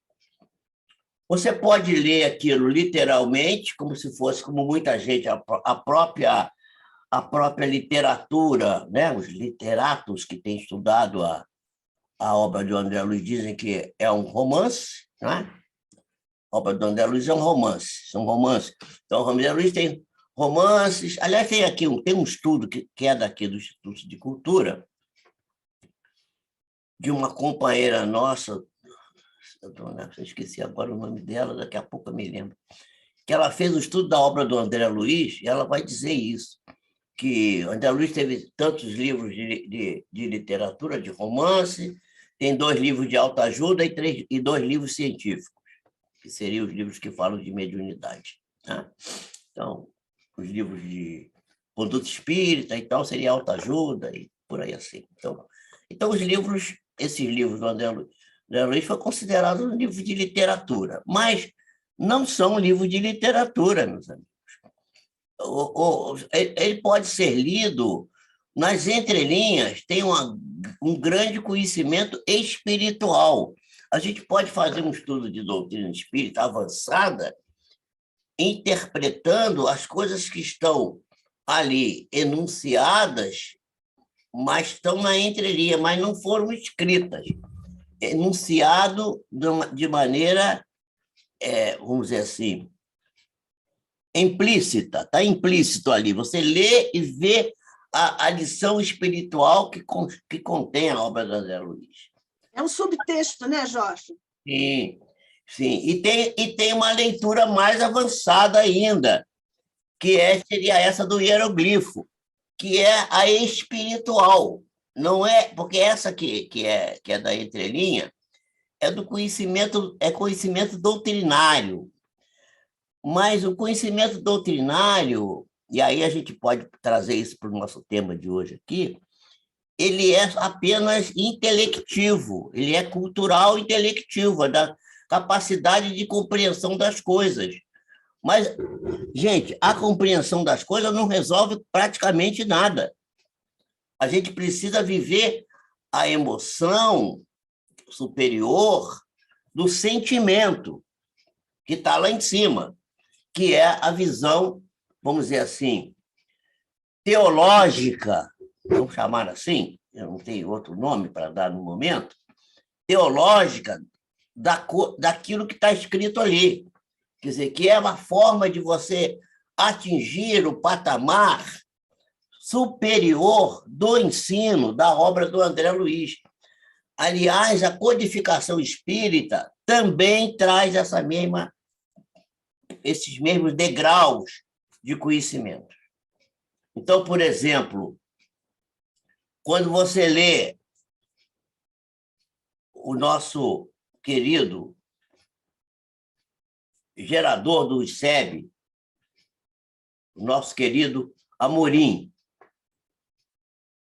Você pode ler aquilo literalmente, como se fosse, como muita gente, a própria literatura, né? Os literatos que têm estudado a obra do André Luiz dizem que é um romance, né? A obra do André Luiz é um romance, são romances. Então, o André Luiz tem romances. Aliás, tem um estudo que é daqui do Instituto de Cultura, de uma companheira nossa, eu esqueci agora o nome dela, daqui a pouco eu me lembro, que ela fez o estudo da obra do André Luiz, e ela vai dizer isso, que o André Luiz teve tantos livros de literatura, de romance, tem 2 livros de autoajuda e 2 livros científicos, que seriam os livros que falam de mediunidade, né? Então, os livros de conduta espírita e tal, seria autoajuda e por aí assim. Então esses livros do André Luiz foi considerado um livro de literatura, mas não são livros de literatura, meus amigos. Ele pode ser lido nas entrelinhas, tem um grande conhecimento espiritual. A gente pode fazer um estudo de doutrina espírita avançada, interpretando as coisas que estão ali enunciadas, mas estão na entrelinha, mas não foram escritas. Enunciado de maneira, vamos dizer assim, implícita, está implícito ali. Você lê e vê a lição espiritual que contém a obra do André Luiz. É um subtexto, né, Jorge? Sim, sim. E tem uma leitura mais avançada ainda, que seria essa do hieroglifo, que é a espiritual. Não é, porque essa que é da entrelinha, é do conhecimento, é conhecimento doutrinário. Mas o conhecimento doutrinário, e aí a gente pode trazer isso para o nosso tema de hoje aqui, ele é apenas intelectivo, ele é cultural intelectivo, é da capacidade de compreensão das coisas. Mas, gente, a compreensão das coisas não resolve praticamente nada. A gente precisa viver a emoção superior do sentimento que está lá em cima, que é a visão, vamos dizer assim, teológica, vamos chamar assim, eu não tenho outro nome para dar no momento, teológica daquilo que está escrito ali. Quer dizer, que é uma forma de você atingir o patamar superior do ensino da obra do André Luiz. Aliás, a codificação espírita também traz esses mesmos degraus de conhecimento. Então, por exemplo, quando você lê o nosso querido gerador do ICEB, o nosso querido Amorim,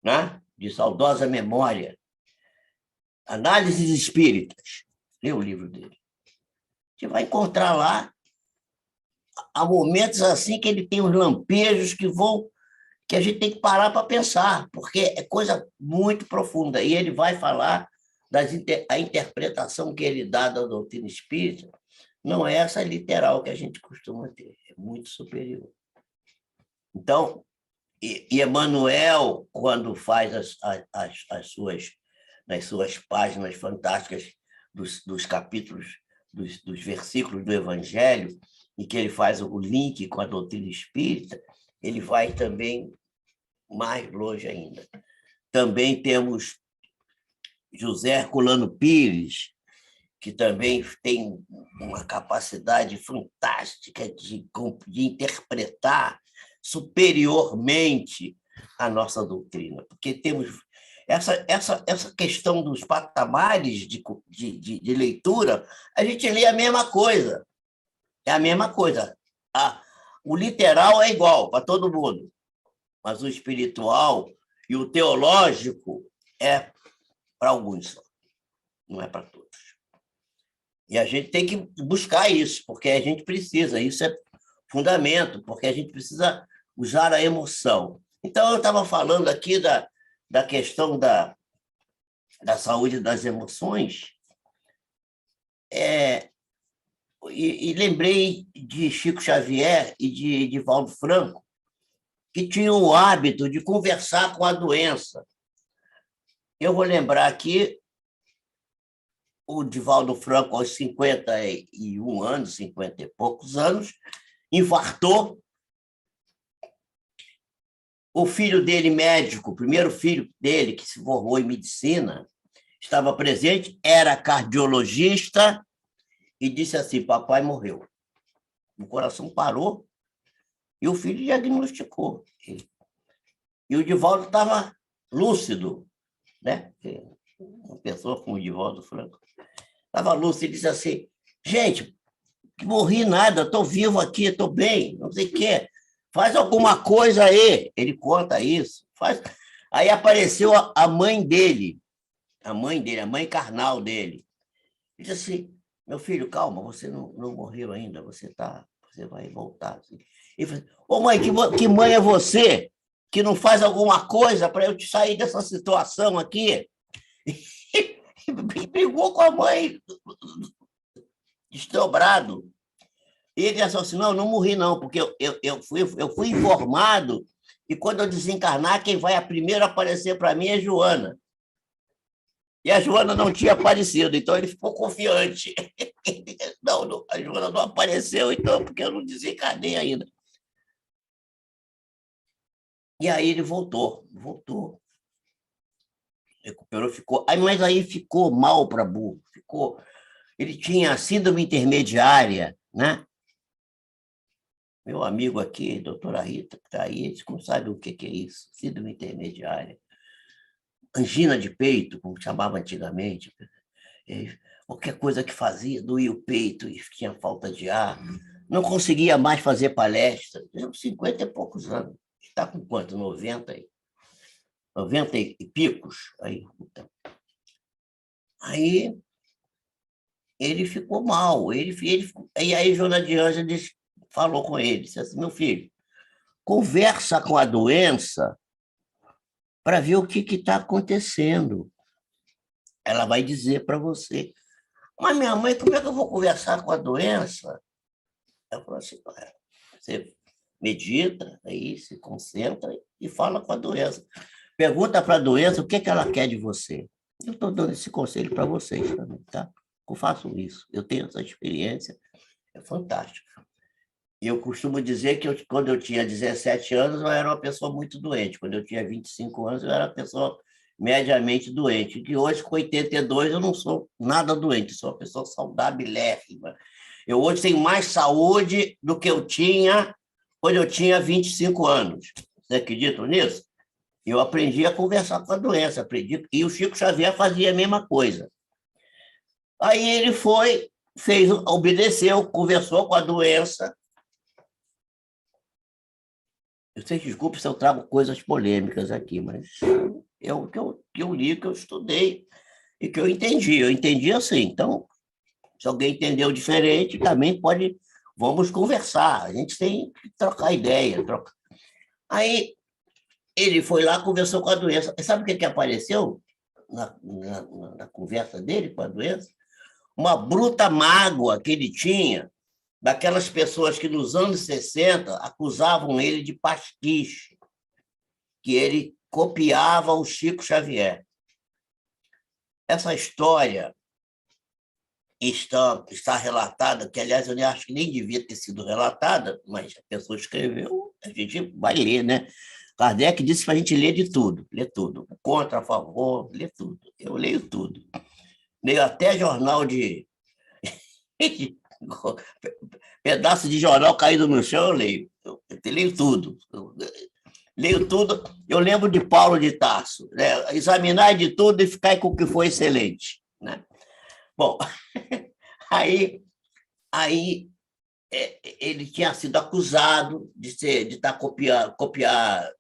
né? De saudosa memória, Análises Espíritas, lê o livro dele. Você vai encontrar lá, há momentos assim que ele tem uns lampejos que a gente tem que parar para pensar, porque é coisa muito profunda. E ele vai falar a interpretação que ele dá da doutrina espírita, não é essa literal que a gente costuma ter, é muito superior. Então, e Emmanuel, quando faz nas suas páginas fantásticas dos capítulos, dos versículos do Evangelho, em que ele faz o link com a doutrina espírita, ele vai também mais longe ainda. Também temos José Herculano Pires, que também tem uma capacidade fantástica de interpretar superiormente a nossa doutrina, porque temos essa questão dos patamares de leitura, a gente lê a mesma coisa, é a mesma coisa. O literal é igual para todo mundo, mas o espiritual e o teológico é para alguns só, não é para todos. E a gente tem que buscar isso, porque a gente precisa, isso é fundamento, porque a gente precisa usar a emoção. Então, eu estava falando aqui da questão da saúde das emoções, e lembrei de Chico Xavier e de Divaldo Franco, que tinham o hábito de conversar com a doença. Eu vou lembrar aqui o Divaldo Franco, aos 51 anos, 50 e poucos anos, infartou. O filho dele, médico, o primeiro filho dele, que se formou em medicina, estava presente, era cardiologista, e disse assim: papai morreu. O coração parou e o filho diagnosticou. E o Divaldo estava lúcido, né? Uma pessoa como o Divaldo Franco estava lúcido e disse assim: gente, morri nada, estou vivo aqui, estou bem, não sei o quê. Faz alguma coisa aí. Ele conta isso. Aí apareceu a mãe dele, a mãe carnal dele. Ele disse assim: meu filho, calma, você não morreu ainda, você vai voltar. Ele falou: ô mãe, que mãe é você que não faz alguma coisa para eu te sair dessa situação aqui? E brigou com a mãe, desdobrado. E ele disse assim: não morri não, porque eu fui informado que quando eu desencarnar, quem vai primeiro aparecer para mim é Joana. E a Joana não tinha aparecido, então ele ficou confiante. Não, a Joana não apareceu, então, porque eu não desencarnei ainda. E aí ele voltou. Recuperou, ficou. Mas aí ficou mal para burro. Ele tinha síndrome intermediária, né? Meu amigo aqui, doutora Rita, que está aí, eles não sabem o que é isso, síndrome intermediária. Angina de peito, como chamava antigamente. qualquer coisa que fazia, doía o peito e tinha falta de ar. Não conseguia mais fazer palestra. Tinha 50 e poucos anos. Está com quanto? 90 aí? 90 e picos. Aí ele ficou mal. E aí Joana de Ângeles falou com ele, disse assim, meu filho, conversa com a doença para ver o que está acontecendo. Ela vai dizer para você. Mas, minha mãe, como é que eu vou conversar com a doença? Ela falou assim, você medita, aí se concentra e fala com a doença. Pergunta para a doença o que ela quer de você. Eu estou dando esse conselho para vocês também, tá? Eu faço isso, eu tenho essa experiência, é fantástico. E eu costumo dizer que quando eu tinha 17 anos, eu era uma pessoa muito doente. Quando eu tinha 25 anos, eu era uma pessoa mediamente doente. E hoje, com 82, eu não sou nada doente, sou uma pessoa saudável. Eu hoje tenho mais saúde do que eu tinha quando eu tinha 25 anos. Você acredita nisso? Eu aprendi a conversar com a doença, aprendi, e o Chico Xavier fazia a mesma coisa. Aí ele obedeceu, conversou com a doença. Eu sei, desculpe se eu trago coisas polêmicas aqui, mas é o que eu li, que eu estudei e que eu entendi. Eu entendi assim. Então, se alguém entendeu diferente, também pode... Vamos conversar. A gente tem que trocar ideia. Aí, ele foi lá, conversou com a doença. E sabe o que apareceu na conversa dele com a doença? Uma bruta mágoa que ele tinha daquelas pessoas que, nos anos 60, acusavam ele de pastiche, que ele copiava o Chico Xavier. Essa história está relatada, que, aliás, eu acho que nem devia ter sido relatada, mas a pessoa escreveu, a gente vai ler, né? Kardec disse para a gente ler de tudo, ler tudo, contra, a favor, ler tudo. Eu leio tudo. Leio até jornal de... pedaço de jornal caído no chão, eu leio. Eu leio tudo. Leio tudo. Eu lembro de Paulo de Tarso, né? Examinar de tudo e ficar com o que foi excelente, né? Bom, aí ele tinha sido acusado de estar copiar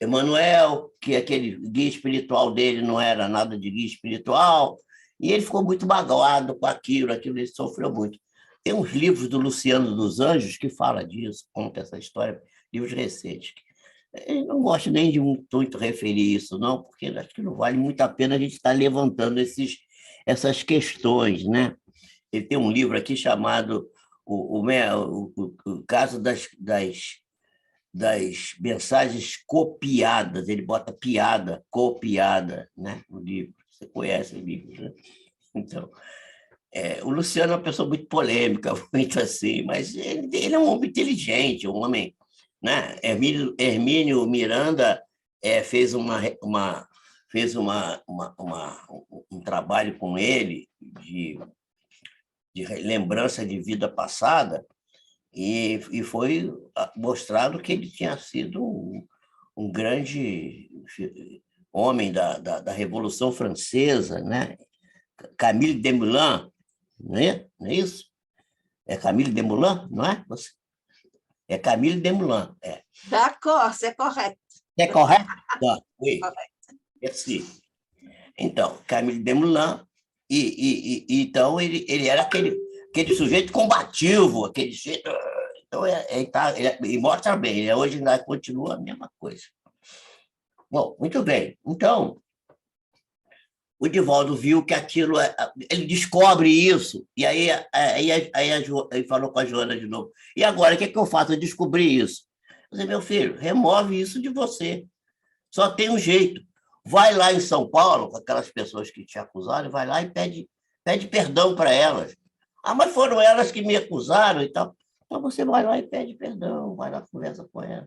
Emmanuel, que aquele guia espiritual dele não era nada de guia espiritual, e ele ficou muito magoado com aquilo ele sofreu muito. Tem uns livros do Luciano dos Anjos que fala disso, conta essa história, livros recentes. Eu não gosto nem de muito referir isso, não, porque acho que não vale muito a pena a gente estar levantando essas questões, né? Ele tem um livro aqui chamado o caso das mensagens copiadas, ele bota piada, copiada, né, no livro. Você conhece o livro, né? Então, o Luciano é uma pessoa muito polêmica, muito assim, mas ele é um homem inteligente, um homem, né? Hermínio Miranda fez um trabalho com ele de lembrança de vida passada, e foi mostrado que ele tinha sido um grande homem da Revolução Francesa, né? Camille Desmoulins, não é isso? É Camille Desmoulins, não é? É Camille Desmoulins. D'accord, c'est correto. É correto? Oui. Merci. Então, Camille Desmoulins, então ele era aquele sujeito combativo, aquele sujeito... Então, ele mostra bem, hoje ainda continua a mesma coisa. Bom, muito bem. Então, o Divaldo viu que aquilo... Ele descobre isso, e aí ele falou com a Joana de novo. E agora, o que eu faço? Eu descobri isso. Eu disse, meu filho, remove isso de você. Só tem um jeito. Vai lá em São Paulo, com aquelas pessoas que te acusaram, vai lá e pede perdão para elas. Mas foram elas que me acusaram e tal. Então, você vai lá e pede perdão, vai lá, conversa com ela.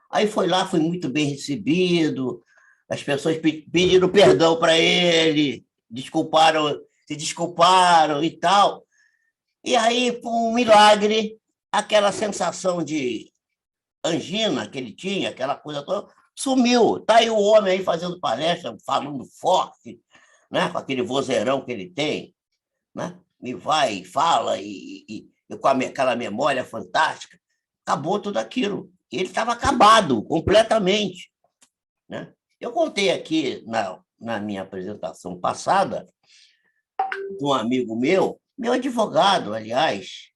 Aí foi lá, foi muito bem recebido, as pessoas pediram perdão para ele, se desculparam e tal. E aí, por um milagre, aquela sensação de angina que ele tinha, aquela coisa toda, sumiu. Está aí o homem aí fazendo palestra, falando forte, né? Com aquele vozeirão que ele tem. né? E vai, e fala, e com aquela memória fantástica, acabou tudo aquilo. Ele estava acabado completamente, né? Eu contei aqui na minha apresentação passada de um amigo meu advogado, aliás,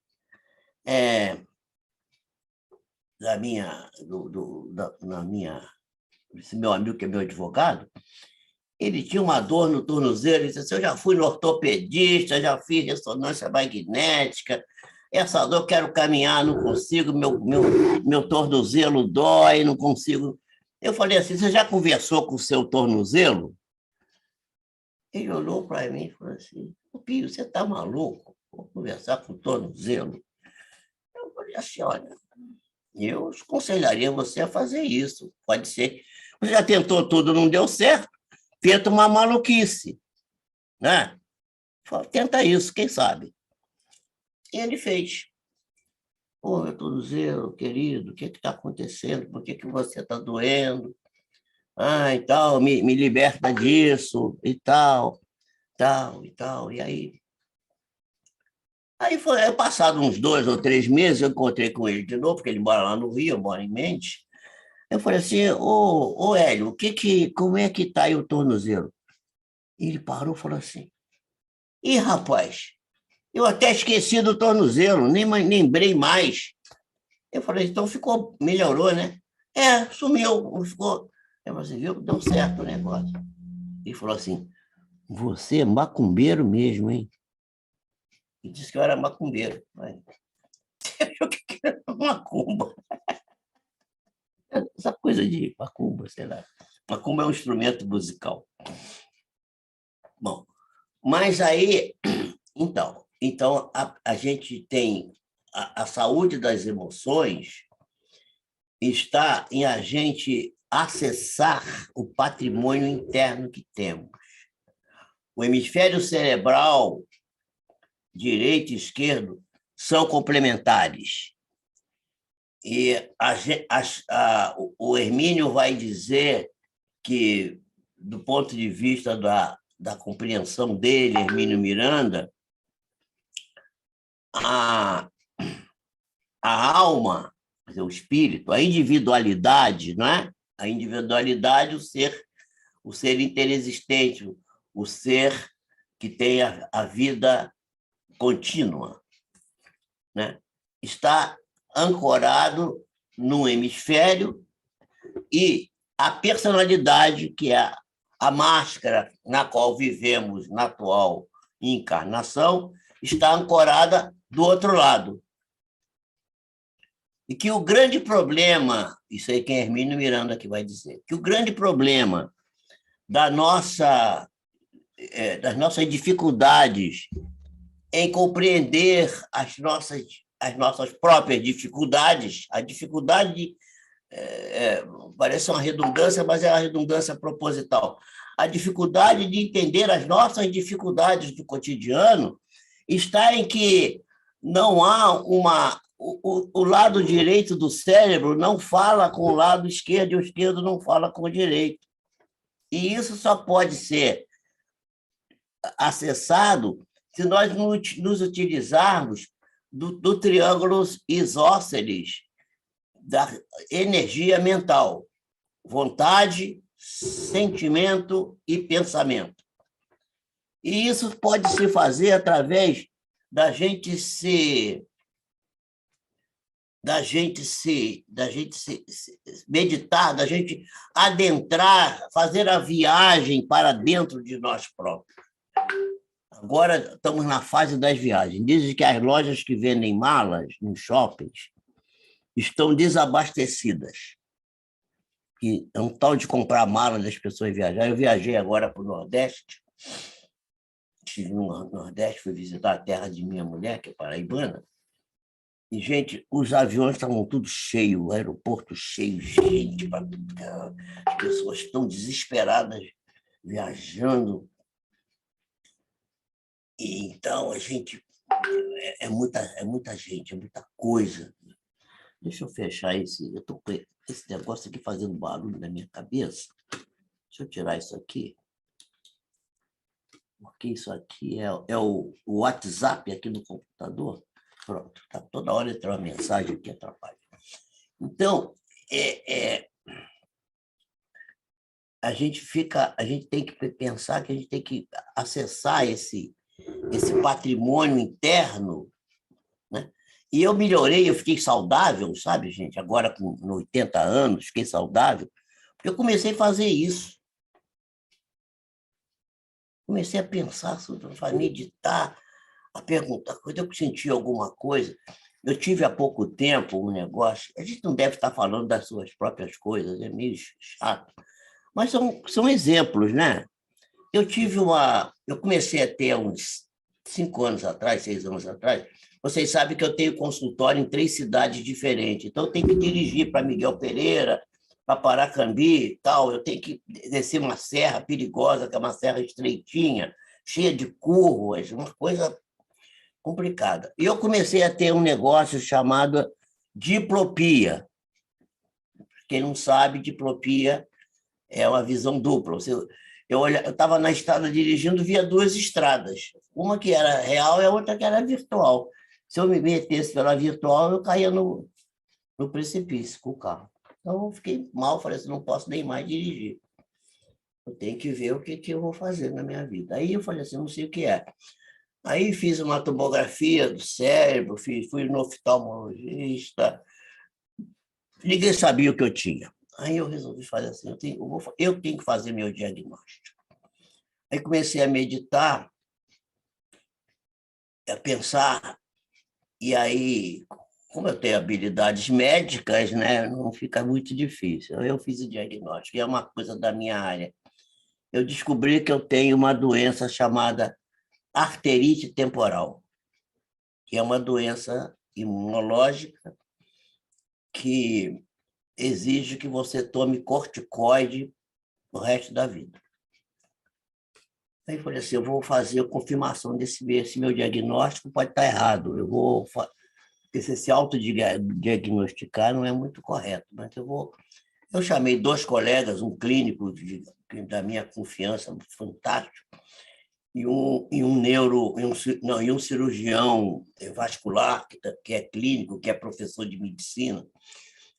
esse meu amigo que é meu advogado, ele tinha uma dor no tornozelo, ele disse assim, eu já fui no ortopedista, já fiz ressonância magnética, essa dor, eu quero caminhar, não consigo, meu tornozelo dói, não consigo. Eu falei assim, você já conversou com o seu tornozelo? Ele olhou para mim e falou assim, Pio, você está maluco? Vou conversar com o tornozelo. Eu falei assim, olha, eu aconselharia você a fazer isso. Pode ser. Você já tentou tudo, não deu certo, tenta uma maluquice, né? Tenta isso, quem sabe? E ele fez. Pô, meu tornozelo, querido, o que está acontecendo? Por que você está doendo? Ah, e tal, me liberta disso, e tal, tal, e tal. E aí foi passado uns 2 ou 3 meses, eu encontrei com ele de novo, porque ele mora lá no Rio, eu moro em Mendes. Eu falei assim, ô Hélio, como é que está aí o tornozelo? Ele parou e falou assim, ih, rapaz, eu até esqueci do tornozelo, nem lembrei mais. Eu falei, então melhorou, né? Sumiu, não ficou. Eu falei, você viu? Deu certo o negócio. Ele falou assim, você é macumbeiro mesmo, hein? E disse que eu era macumbeiro. Mas você achou que era macumba? Essa coisa de macumba, sei lá. Macumba é um instrumento musical. Bom, mas aí, então a gente tem a saúde das emoções está em a gente acessar o patrimônio interno que temos. O hemisfério cerebral, direito e esquerdo, são complementares. E o Hermínio vai dizer que, do ponto de vista da compreensão dele, Hermínio Miranda, a alma, o espírito, a individualidade, não é? A individualidade, o ser interexistente, o ser que tem a vida contínua, né? Está ancorado num hemisfério e a personalidade, que é a máscara na qual vivemos na atual encarnação, está ancorada do outro lado. E que o grande problema, isso aí quem é Hermínio Miranda que vai dizer, que o grande problema das nossas dificuldades em compreender as nossas próprias dificuldades, a dificuldade parece uma redundância, mas é uma redundância proposital. A dificuldade de entender as nossas dificuldades do cotidiano está em que não há o lado direito do cérebro não fala com o lado esquerdo e o esquerdo não fala com o direito. E isso só pode ser acessado se nós nos utilizarmos do triângulo isósceles da energia mental, vontade, sentimento e pensamento. E isso pode se fazer através da gente meditar, da gente adentrar, fazer a viagem para dentro de nós próprios. Agora estamos na fase das viagens. Dizem que as lojas que vendem malas nos shoppings estão desabastecidas. Que é um tal de comprar malas das pessoas viajar. Eu viajei agora para o Nordeste, estive no Nordeste, fui visitar a terra de minha mulher, que é paraibana, e, gente, os aviões estavam tudo cheios, o aeroporto cheio, gente, as pessoas estão desesperadas viajando. E, então, a gente... É muita gente, é muita coisa. Deixa eu fechar esse... Eu estou com esse negócio aqui fazendo barulho na minha cabeça. Deixa eu tirar isso aqui. porque isso aqui é o WhatsApp aqui no computador. Pronto, está toda hora entrando uma mensagem aqui, atrapalha. Então, a gente tem que pensar que a gente tem que acessar esse patrimônio interno, né? E eu melhorei, eu fiquei saudável, sabe, gente? Agora, com 80 anos, fiquei saudável, porque eu comecei a fazer isso. Comecei a pensar, a meditar, a perguntar, quando eu senti alguma coisa. Eu tive há pouco tempo um negócio, a gente não deve estar falando das suas próprias coisas, é meio chato, mas são exemplos, né? Eu comecei a ter uns 5 anos atrás, 6 anos atrás. Vocês sabem que eu tenho consultório em 3 cidades diferentes, então eu tenho que dirigir para Miguel Pereira, para Paracambi e tal. Eu tenho que descer uma serra perigosa, que é uma serra estreitinha, cheia de curvas, uma coisa complicada. E eu comecei a ter um negócio chamado diplopia. Quem não sabe, diplopia é uma visão dupla. Eu estava na estrada dirigindo, via 2 estradas, uma que era real e a outra que era virtual. Se eu me metesse pela virtual, eu caía no precipício com o carro. Então, eu fiquei mal, falei assim, não posso nem mais dirigir. Eu tenho que ver o que eu vou fazer na minha vida. Aí eu falei assim, não sei o que é. Aí fiz uma tomografia do cérebro, fui no oftalmologista, ninguém sabia o que eu tinha. Aí eu resolvi fazer assim, eu tenho que fazer meu diagnóstico. Aí comecei a meditar, a pensar, e aí, como eu tenho habilidades médicas, né, não fica muito difícil. Eu fiz o diagnóstico, e é uma coisa da minha área. Eu descobri que eu tenho uma doença chamada arterite temporal, que é uma doença imunológica que exige que você tome corticoide o resto da vida. Aí eu falei assim, eu vou fazer a confirmação desse meu diagnóstico, pode estar errado, porque se autodiagnosticar não é muito correto, mas eu chamei 2 colegas, um clínico da minha confiança, fantástico, e um cirurgião vascular, que é clínico, que é professor de medicina,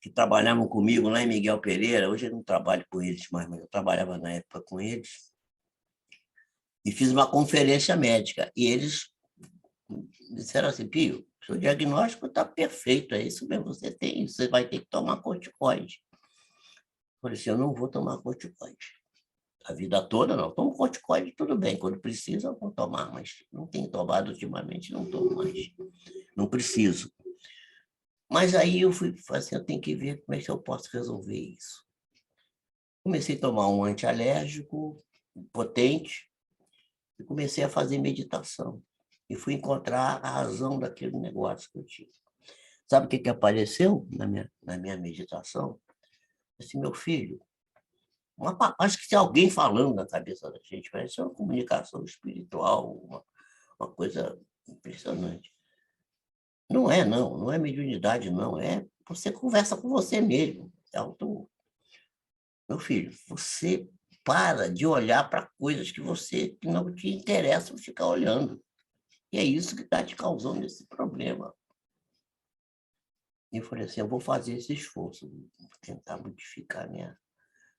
que trabalhavam comigo lá em Miguel Pereira. Hoje eu não trabalho com eles mais, mas eu trabalhava na época com eles. E fiz uma conferência médica. E eles disseram assim, Pio, seu diagnóstico está perfeito, é isso mesmo, você vai ter que tomar corticoide. Eu falei assim, eu não vou tomar corticoide. A vida toda não. Tomo corticoide, tudo bem. Quando precisa, eu vou tomar, mas não tenho tomado ultimamente, não tomo mais. Não preciso. Mas aí eu fui assim, eu tenho que ver como é que eu posso resolver isso. Comecei a tomar um antialérgico potente e comecei a fazer meditação. E fui encontrar a razão daquele negócio que eu tinha. Sabe o que apareceu na minha meditação? Assim, meu filho, acho que tem alguém falando na cabeça da gente, parece uma comunicação espiritual, uma coisa impressionante. Não é mediunidade, não. Você conversa com você mesmo. Meu filho, você para de olhar para coisas que não te interessam ficar olhando. E é isso que está te causando esse problema. E eu falei assim, eu vou fazer esse esforço, vou tentar modificar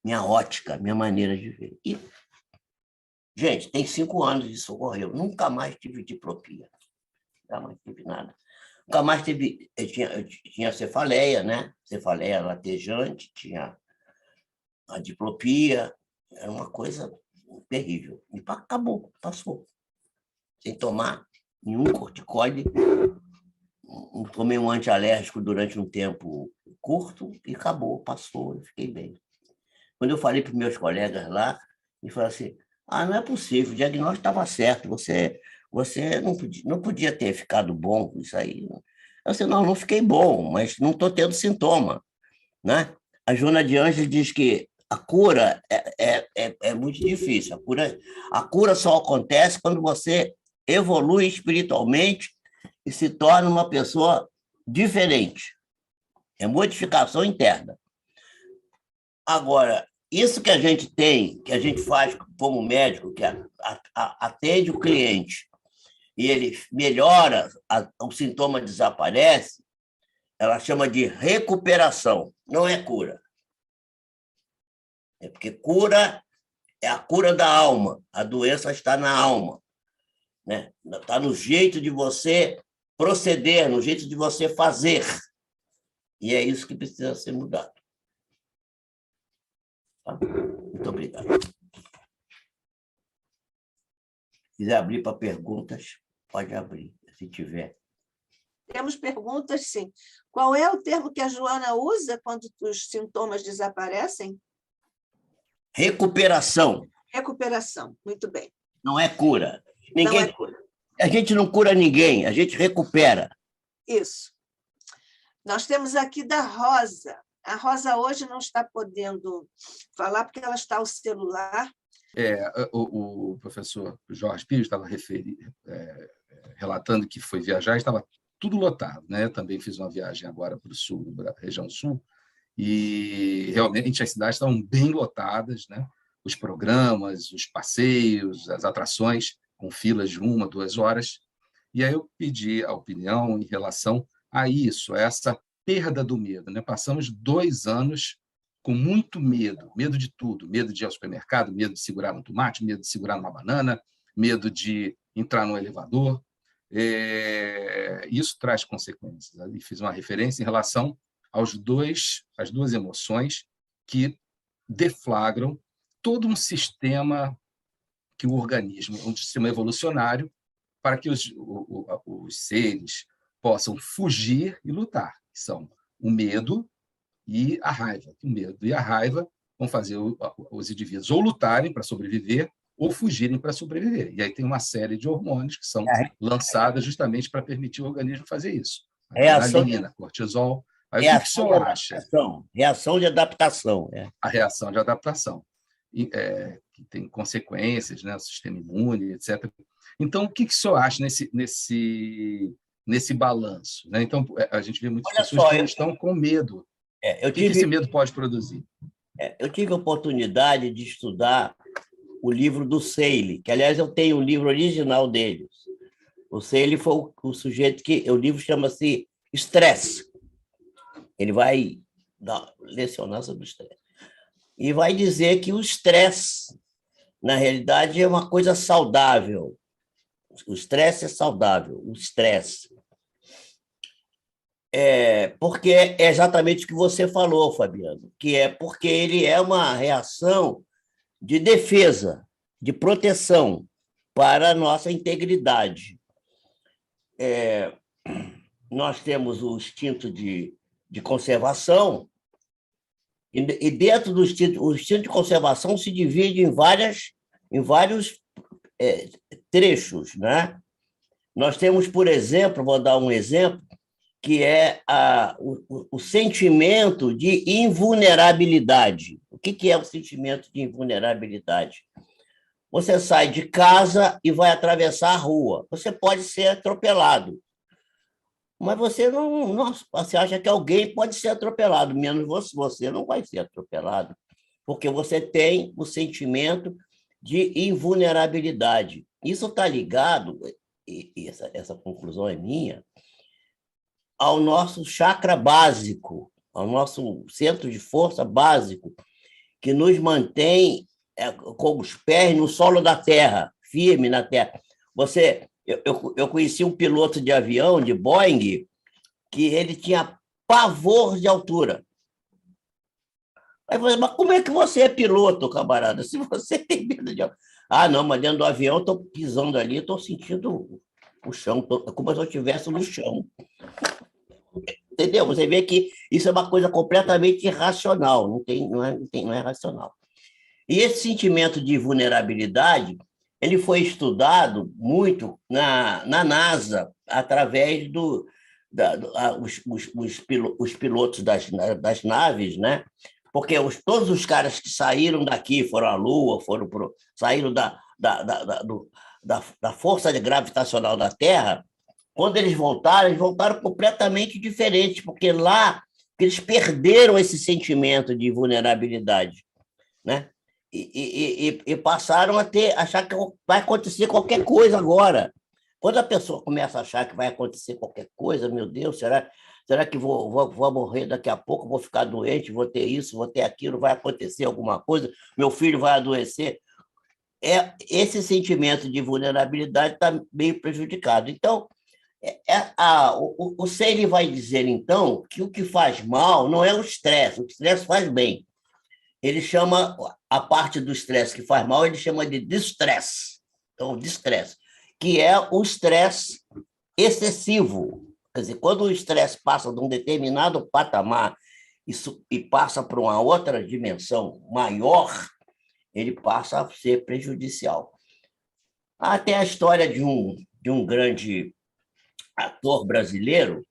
minha ótica, minha maneira de ver. E, gente, tem 5 anos isso ocorreu. Nunca mais tive diplopia. Nunca mais tive nada. Nunca mais teve... Eu tinha cefaleia, né? Cefaleia latejante, tinha a diplopia. Era uma coisa terrível. E acabou, passou. Sem tomar nenhum corticoide. Tomei um antialérgico durante um tempo curto e acabou, passou, eu fiquei bem. Quando eu falei para os meus colegas lá, eles falaram assim, não é possível, o diagnóstico estava certo, você não podia ter ficado bom com isso aí. Eu disse, não fiquei bom, mas não estou tendo sintoma. Né? A Joana de Ângeles diz que a cura é muito difícil. A cura só acontece quando você evolui espiritualmente e se torna uma pessoa diferente. É modificação interna. Agora, isso que a gente tem, que a gente faz como médico, que é atende o cliente e ele melhora, o sintoma desaparece, ela chama de recuperação, não é cura. É porque cura é a cura da alma, a doença está na alma, né? Está no jeito de você proceder, no jeito de você fazer. E é isso que precisa ser mudado. Tá? Muito obrigado. Se quiser abrir para perguntas, pode abrir, se tiver. Temos perguntas, sim. Qual é o termo que a Joana usa quando os sintomas desaparecem? Recuperação. Recuperação, muito bem. Não é cura. Não é cura. A gente não cura ninguém, a gente recupera. Isso. Nós temos aqui da Rosa. A Rosa hoje não está podendo falar porque ela está ao celular. O professor Jorge Pires estava relatando que foi viajar e estava tudo lotado, né? Também fiz uma viagem agora para o sul, para a região sul, e realmente as cidades estavam bem lotadas, né? Os programas, os passeios, as atrações, com filas de 1, 2 horas. E aí eu pedi a opinião em relação a isso, a essa perda do medo, né? Passamos 2 anos com muito medo, medo de tudo, medo de ir ao supermercado, medo de segurar um tomate, medo de segurar uma banana, medo de entrar no elevador. Isso traz consequências. E fiz uma referência em relação às duas emoções que deflagram todo um sistema que o organismo, um sistema evolucionário, para que os seres possam fugir e lutar, que são o medo e a raiva. O medo e a raiva vão fazer os indivíduos ou lutarem para sobreviver ou fugirem para sobreviver. E aí tem uma série de hormônios que são lançadas justamente para permitir o organismo fazer isso. Adrenalina, cortisol. Aí, o que o senhor acha? Reação de adaptação. A reação de adaptação. Que tem consequências, né, no sistema imune, etc. Então, o que o senhor acha nesse balanço? Né? Então, a gente vê muitas pessoas que estão com medo. O que esse medo pode produzir? Eu tive a oportunidade de estudar o livro do Seyle, que, aliás, eu tenho o livro original deles. O Seyle foi o sujeito que... O livro chama-se Estresse. Ele vai lecionar sobre o estresse. E vai dizer que o estresse, na realidade, é uma coisa saudável. O estresse é saudável, o estresse. Porque é exatamente o que você falou, Fabiano, que é porque ele é uma reação de defesa, de proteção para a nossa integridade. Nós temos o instinto de conservação, e dentro do instinto de conservação se divide em vários trechos, né? Nós temos, por exemplo, vou dar um exemplo, que é o sentimento de invulnerabilidade. O que é o sentimento de invulnerabilidade? Você sai de casa e vai atravessar a rua. Você pode ser atropelado, mas você acha que alguém pode ser atropelado, menos você não vai ser atropelado, porque você tem o sentimento de invulnerabilidade. Isso está ligado, e essa conclusão é minha, ao nosso chakra básico, ao nosso centro de força básico, que nos mantém com os pés no solo da Terra, firme na Terra. Eu conheci um piloto de avião, de Boeing, que ele tinha pavor de altura. Aí eu falei, mas como é que você é piloto, camarada? Se você tem medo de altura... Não, mas dentro do avião eu estou pisando ali, estou sentindo o chão, como se eu estivesse no chão. Entendeu? Você vê que isso é uma coisa completamente irracional, não é racional. E esse sentimento de vulnerabilidade, ele foi estudado muito na NASA, através os pilotos das naves, né? Porque todos os caras que saíram daqui, foram à Lua, saíram da força gravitacional da Terra, quando eles voltaram completamente diferentes, porque lá eles perderam esse sentimento de vulnerabilidade, né? e passaram a achar que vai acontecer qualquer coisa agora. Quando a pessoa começa a achar que vai acontecer qualquer coisa, meu Deus, será que vou morrer daqui a pouco, vou ficar doente, vou ter isso, vou ter aquilo, vai acontecer alguma coisa, meu filho vai adoecer? Esse sentimento de vulnerabilidade está meio prejudicado. Então, o Seyle vai dizer, então, que o que faz mal não é o estresse faz bem. Ele chama a parte do estresse que faz mal, ele chama de distress. Então, distress, que é o estresse excessivo. Quer dizer, quando o estresse passa de um determinado patamar e passa para uma outra dimensão maior, ele passa a ser prejudicial. Há até a história de um grande ator brasileiro,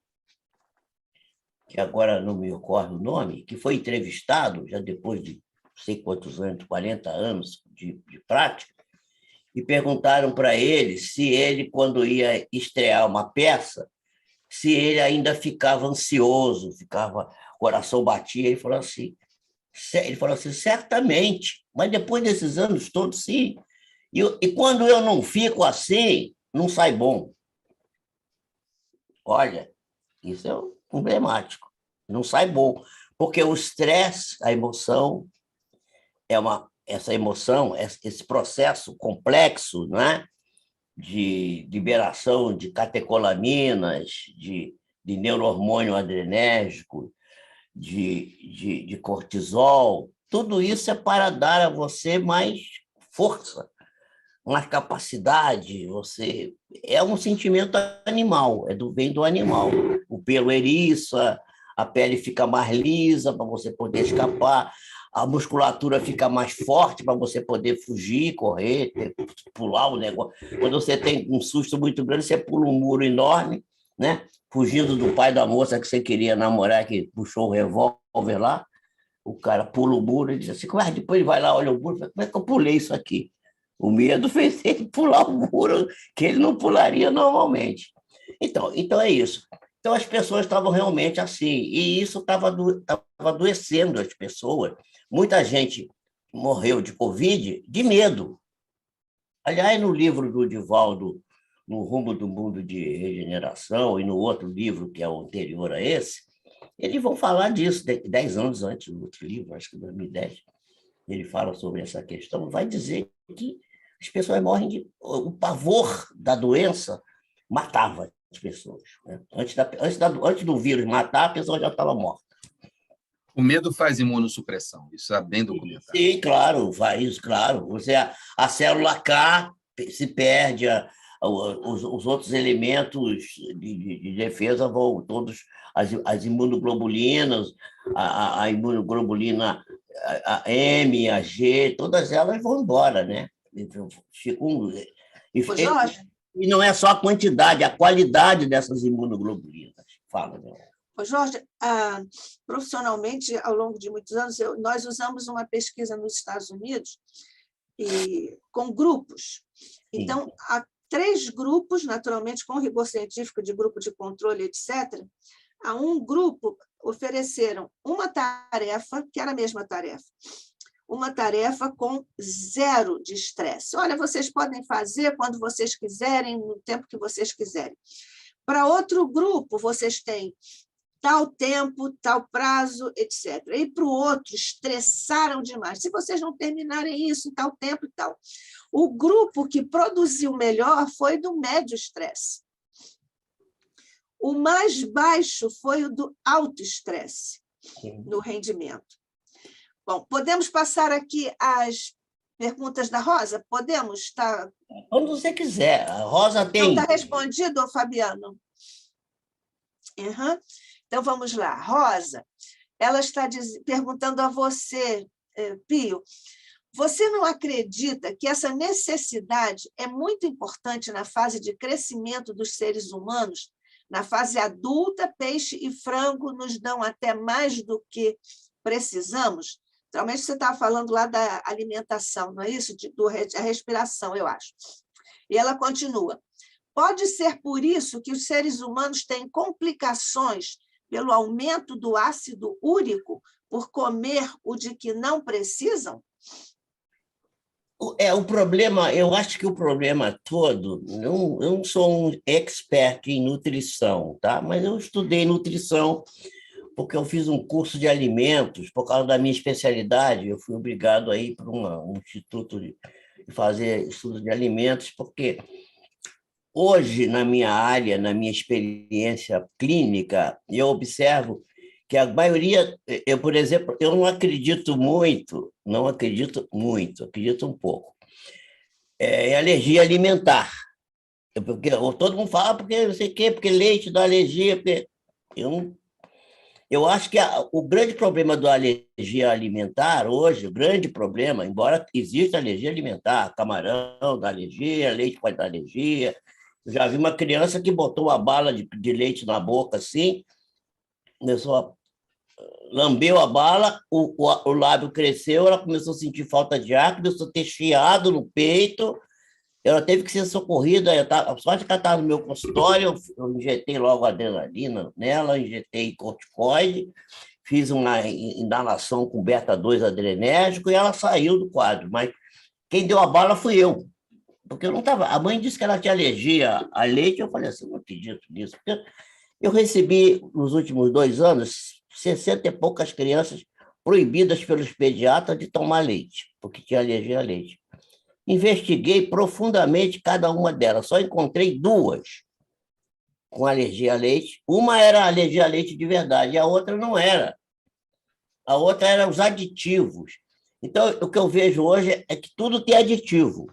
que agora não me ocorre o nome, que foi entrevistado, já depois de não sei quantos anos, 40 anos de prática, e perguntaram para ele se ele, quando ia estrear uma peça, se ele ainda ficava ansioso, o coração batia, ele falou assim, certamente, mas depois desses anos todos, sim. E quando eu não fico assim, não sai bom. Olha, isso é emblemático. Não sai bom, porque o estresse, a emoção, essa emoção, esse processo complexo, né, de liberação de catecolaminas, de neurohormônio adrenérgico, de cortisol, tudo isso é para dar a você mais força, mais capacidade. É um sentimento animal, vem do animal. O pelo eriça, a pele fica mais lisa para você poder escapar, a musculatura fica mais forte para você poder fugir, correr, pular o negócio. Quando você tem um susto muito grande, você pula um muro enorme, né? Fugindo do pai da moça que você queria namorar, que puxou o revólver lá. O cara pula o muro e diz assim, depois ele vai lá, olha o muro, como é que eu pulei isso aqui? O medo fez ele pular o muro que ele não pularia normalmente. Então é isso. Então, as pessoas estavam realmente assim, e isso estava adoecendo as pessoas. Muita gente morreu de Covid de medo. Aliás, no livro do Divaldo, No Rumo do Mundo de Regeneração, e no outro livro, que é o anterior a esse, eles vão falar disso 10 anos antes do outro livro, acho que 2010. Ele fala sobre essa questão, vai dizer que as pessoas morrem o pavor da doença matava as pessoas, né? Antes do vírus matar, a pessoa já estava morta. O medo faz imunossupressão, isso é bem documentado. Sim, claro, faz, claro. A célula K se perde, os outros elementos de defesa vão todos, as imunoglobulinas, a imunoglobulina a M, a G, todas elas vão embora, né? E não é só a quantidade, a qualidade dessas imunoglobulinas. Fala, né? Jorge, profissionalmente, ao longo de muitos anos, nós usamos uma pesquisa nos Estados Unidos com grupos. Então, há 3 grupos, naturalmente, com rigor científico de grupo de controle, etc. A um grupo ofereceram uma tarefa, que era a mesma tarefa, uma tarefa com 0 de estresse. Olha, vocês podem fazer quando vocês quiserem, no tempo que vocês quiserem. Para outro grupo, vocês têm tal tempo, tal prazo, etc. E para o outro, estressaram demais. Se vocês não terminarem isso em tal tempo e tal. O grupo que produziu melhor foi do médio estresse. O mais baixo foi o do alto estresse no rendimento. Bom, podemos passar aqui as perguntas da Rosa? Podemos? Quando você quiser. A Rosa tem... Então, está respondido, Fabiano? Uhum. Então, vamos lá. Rosa, ela está perguntando a você, Pio, você não acredita que essa necessidade é muito importante na fase de crescimento dos seres humanos? Na fase adulta, peixe e frango nos dão até mais do que precisamos? Realmente você estava falando lá da alimentação, não é isso? A respiração, eu acho. E ela continua. Pode ser por isso que os seres humanos têm complicações pelo aumento do ácido úrico por comer o de que não precisam? O problema, eu acho que o problema todo, eu não sou um expert em nutrição, tá? Mas eu estudei nutrição porque eu fiz um curso de alimentos, por causa da minha especialidade, eu fui obrigado a ir para um instituto de fazer estudos de alimentos, porque hoje, na minha área, na minha experiência clínica, eu observo que a maioria, por exemplo, eu acredito um pouco, em alergia alimentar. Porque todo mundo fala porque não sei o quê, porque leite dá alergia. Eu acho que o grande problema da alergia alimentar hoje, o grande problema, embora exista alergia alimentar, camarão dá alergia, leite pode dar alergia. Eu já vi uma criança que botou uma bala de leite na boca assim, começou a lambeu a bala, o lábio cresceu, ela começou a sentir falta de ar, começou a ter chiado no peito, ela teve que ser socorrida. A sorte que ela estava no meu consultório, eu injetei logo adrenalina nela, injetei corticoide, fiz uma inalação com beta-2 adrenérgico e ela saiu do quadro. Mas quem deu a bala fui eu, porque eu não estava. A mãe disse que ela tinha alergia a leite, eu falei assim, não acredito nisso. Porque eu recebi, nos últimos 2 anos, 60 e poucas crianças proibidas pelos pediatras de tomar leite, porque tinha alergia a leite. Investiguei profundamente cada uma delas, só encontrei 2 com alergia a leite. Uma era alergia a leite de verdade, e a outra não era. A outra era os aditivos. Então, o que eu vejo hoje é que tudo tem aditivo.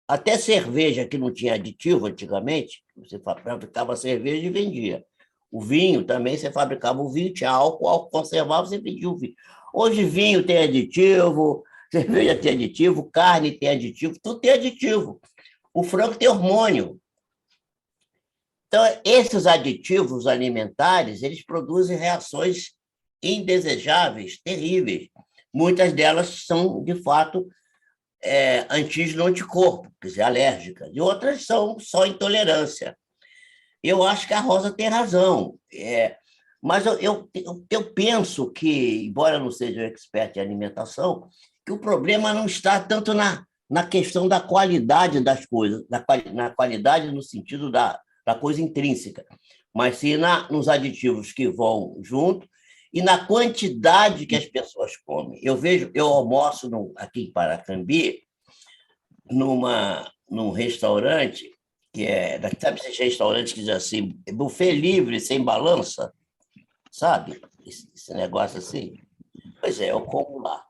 Até cerveja, que não tinha aditivo antigamente, você fabricava cerveja e vendia. O vinho também, você fabricava o vinho, tinha álcool conservava, você vendia o vinho. Hoje, vinho tem aditivo, cerveja tem aditivo, carne tem aditivo, tudo tem aditivo. O frango tem hormônio. Então, esses aditivos alimentares, eles produzem reações indesejáveis, terríveis. Muitas delas são, de fato, antígeno anticorpo, quer dizer, alérgicas, e outras são só intolerância. Eu acho que a Rosa tem razão, mas eu penso que, embora eu não seja um expert em alimentação, que o problema não está tanto na questão da qualidade das coisas, na qualidade no sentido da coisa intrínseca, mas sim nos aditivos que vão junto e na quantidade que as pessoas comem. Eu almoço aqui em Paracambi, num restaurante, sabe esses restaurantes que dizem assim, buffet livre, sem balança, sabe? Esse negócio assim. Pois é, eu como lá.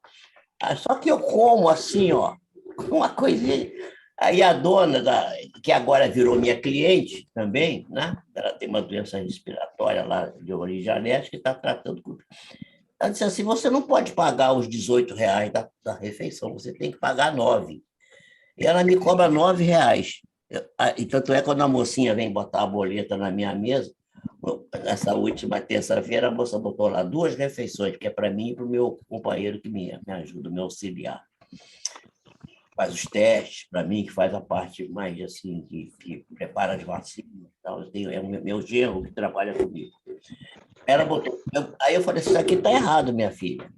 Só que eu como assim, ó, uma coisinha. Aí a dona, que agora virou minha cliente também, né? Ela tem uma doença respiratória lá de origem alérgica e está tratando com. Ela disse assim: você não pode pagar os R$ 18 da refeição, você tem que pagar 9. E ela me cobra R$ 9. E tanto é quando a mocinha vem botar a boleta na minha mesa, nessa última terça-feira, a moça botou lá 2 refeições, que é para mim e para o meu companheiro que me ajuda, o meu auxiliar. Faz os testes para mim, que faz a parte mais assim, que prepara as vacinas. Então, é o meu genro que trabalha comigo. Ela botou. Aí eu falei: isso aqui está errado, minha filha.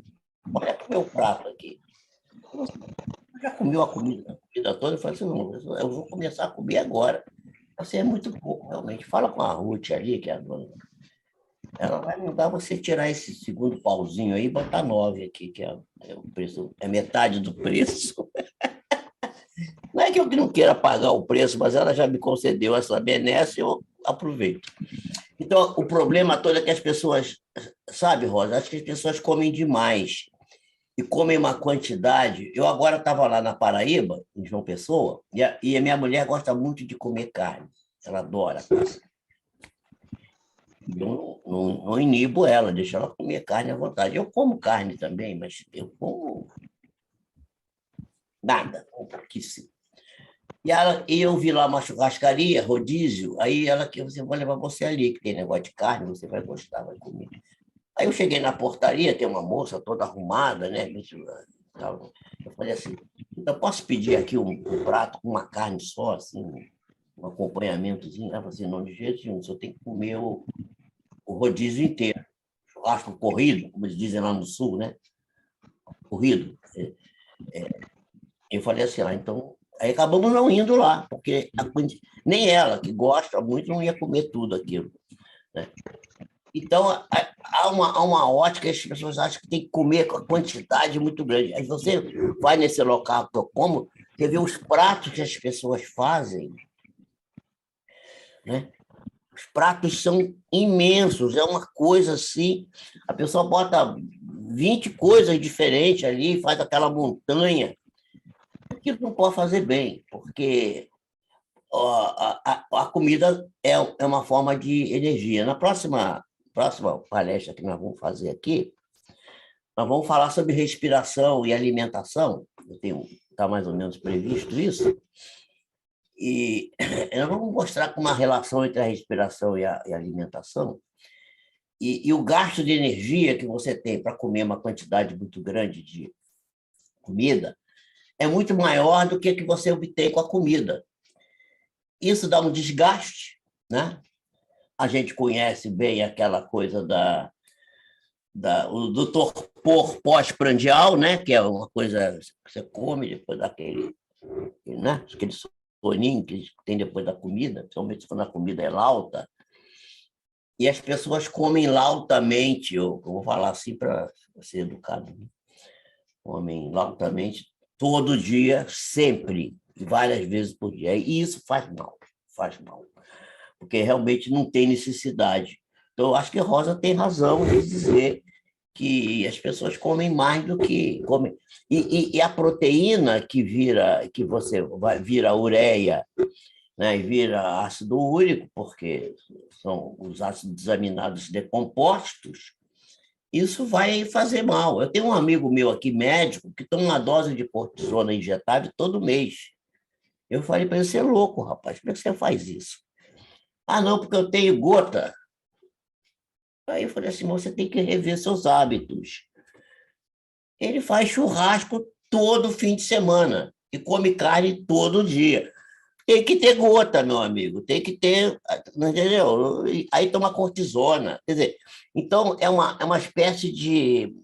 Olha para o meu prato aqui. Já comeu a comida toda? Eu falei assim: não, eu vou começar a comer agora. Assim, é muito pouco, realmente. Fala com a Ruth ali, que é a dona. Ela vai mandar você tirar esse segundo pauzinho aí e botar 9 aqui, que é o preço, é metade do preço. Não é que eu não queira pagar o preço, mas ela já me concedeu essa benesse, eu aproveito. Então, o problema todo é que as pessoas, sabe, Rosa, acho que as pessoas comem demais e comem uma quantidade. Eu agora estava lá na Paraíba, em João Pessoa, e a minha mulher gosta muito de comer carne. Ela adora carne. Eu não inibo ela, deixo ela comer carne à vontade. Eu como carne também, mas eu como nada, um pouquíssimo. E eu vi lá uma churrascaria, rodízio, aí ela que você vai levar você ali, que tem negócio de carne, você vai gostar, vai comer. Aí eu cheguei na portaria, tem uma moça toda arrumada, né? Eu falei assim: eu posso pedir aqui um prato com uma carne só, assim, um acompanhamentozinho? Ela falou assim: não, de jeito nenhum, você tem que comer o rodízio inteiro. Churrasco corrido, como eles dizem lá no sul, né? Corrido. Eu falei assim, então... Aí acabamos não indo lá, porque nem ela, que gosta muito, não ia comer tudo aquilo, né? Então, há uma ótica que as pessoas acham que tem que comer com a quantidade muito grande. Aí você vai nesse local que eu como, você vê os pratos que as pessoas fazem, né? Os pratos são imensos, é uma coisa assim, a pessoa bota 20 coisas diferentes ali, faz aquela montanha. Aquilo não pode fazer bem, porque a comida é uma forma de energia. Na próxima palestra que nós vamos fazer aqui, nós vamos falar sobre respiração e alimentação. Está mais ou menos previsto isso. E nós vamos mostrar como a relação entre a respiração e a alimentação e o gasto de energia que você tem para comer uma quantidade muito grande de comida é muito maior do que o que você obtém com a comida. Isso dá um desgaste, né? A gente conhece bem aquela coisa do torpor pós-prandial, né? Que é uma coisa que você come depois daquele, né? Aquele soninho que tem depois da comida, principalmente quando a comida é lauta. E as pessoas comem lautamente, eu vou falar assim para ser educado, né? Comem lautamente todo dia, sempre, várias vezes por dia. E isso faz mal, porque realmente não tem necessidade. Então, eu acho que a Rosa tem razão de dizer que as pessoas comem mais do que comem. E a proteína que você vira ureia, né, e vira ácido úrico, porque são os ácidos aminados decompostos, isso vai fazer mal. Eu tenho um amigo meu aqui, médico, que toma uma dose de cortisona injetável todo mês. Eu falei para ele, você é louco, rapaz, como é que você faz isso? Ah, não, porque eu tenho gota. Aí eu falei assim, você tem que rever seus hábitos. Ele faz churrasco todo fim de semana e come carne todo dia. Tem que ter gota, meu amigo, tem que ter, entendeu? Aí toma cortisona. Quer dizer, então é uma espécie de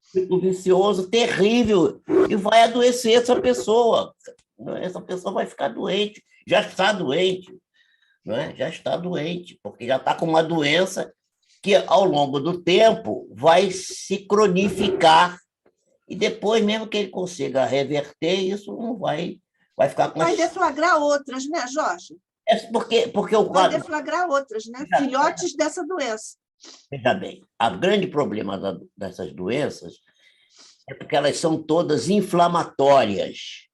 ciclo vicioso terrível e vai adoecer essa pessoa. Essa pessoa vai ficar doente, já está doente, não é? Já está doente, porque já está com uma doença que, ao longo do tempo, vai se cronificar e depois, mesmo que ele consiga reverter, isso não vai ficar com... Vai deflagrar outras, né, Jorge? Porque vai deflagrar outras, né? Filhotes dessa doença. Veja bem, o grande problema dessas doenças é porque elas são todas inflamatórias.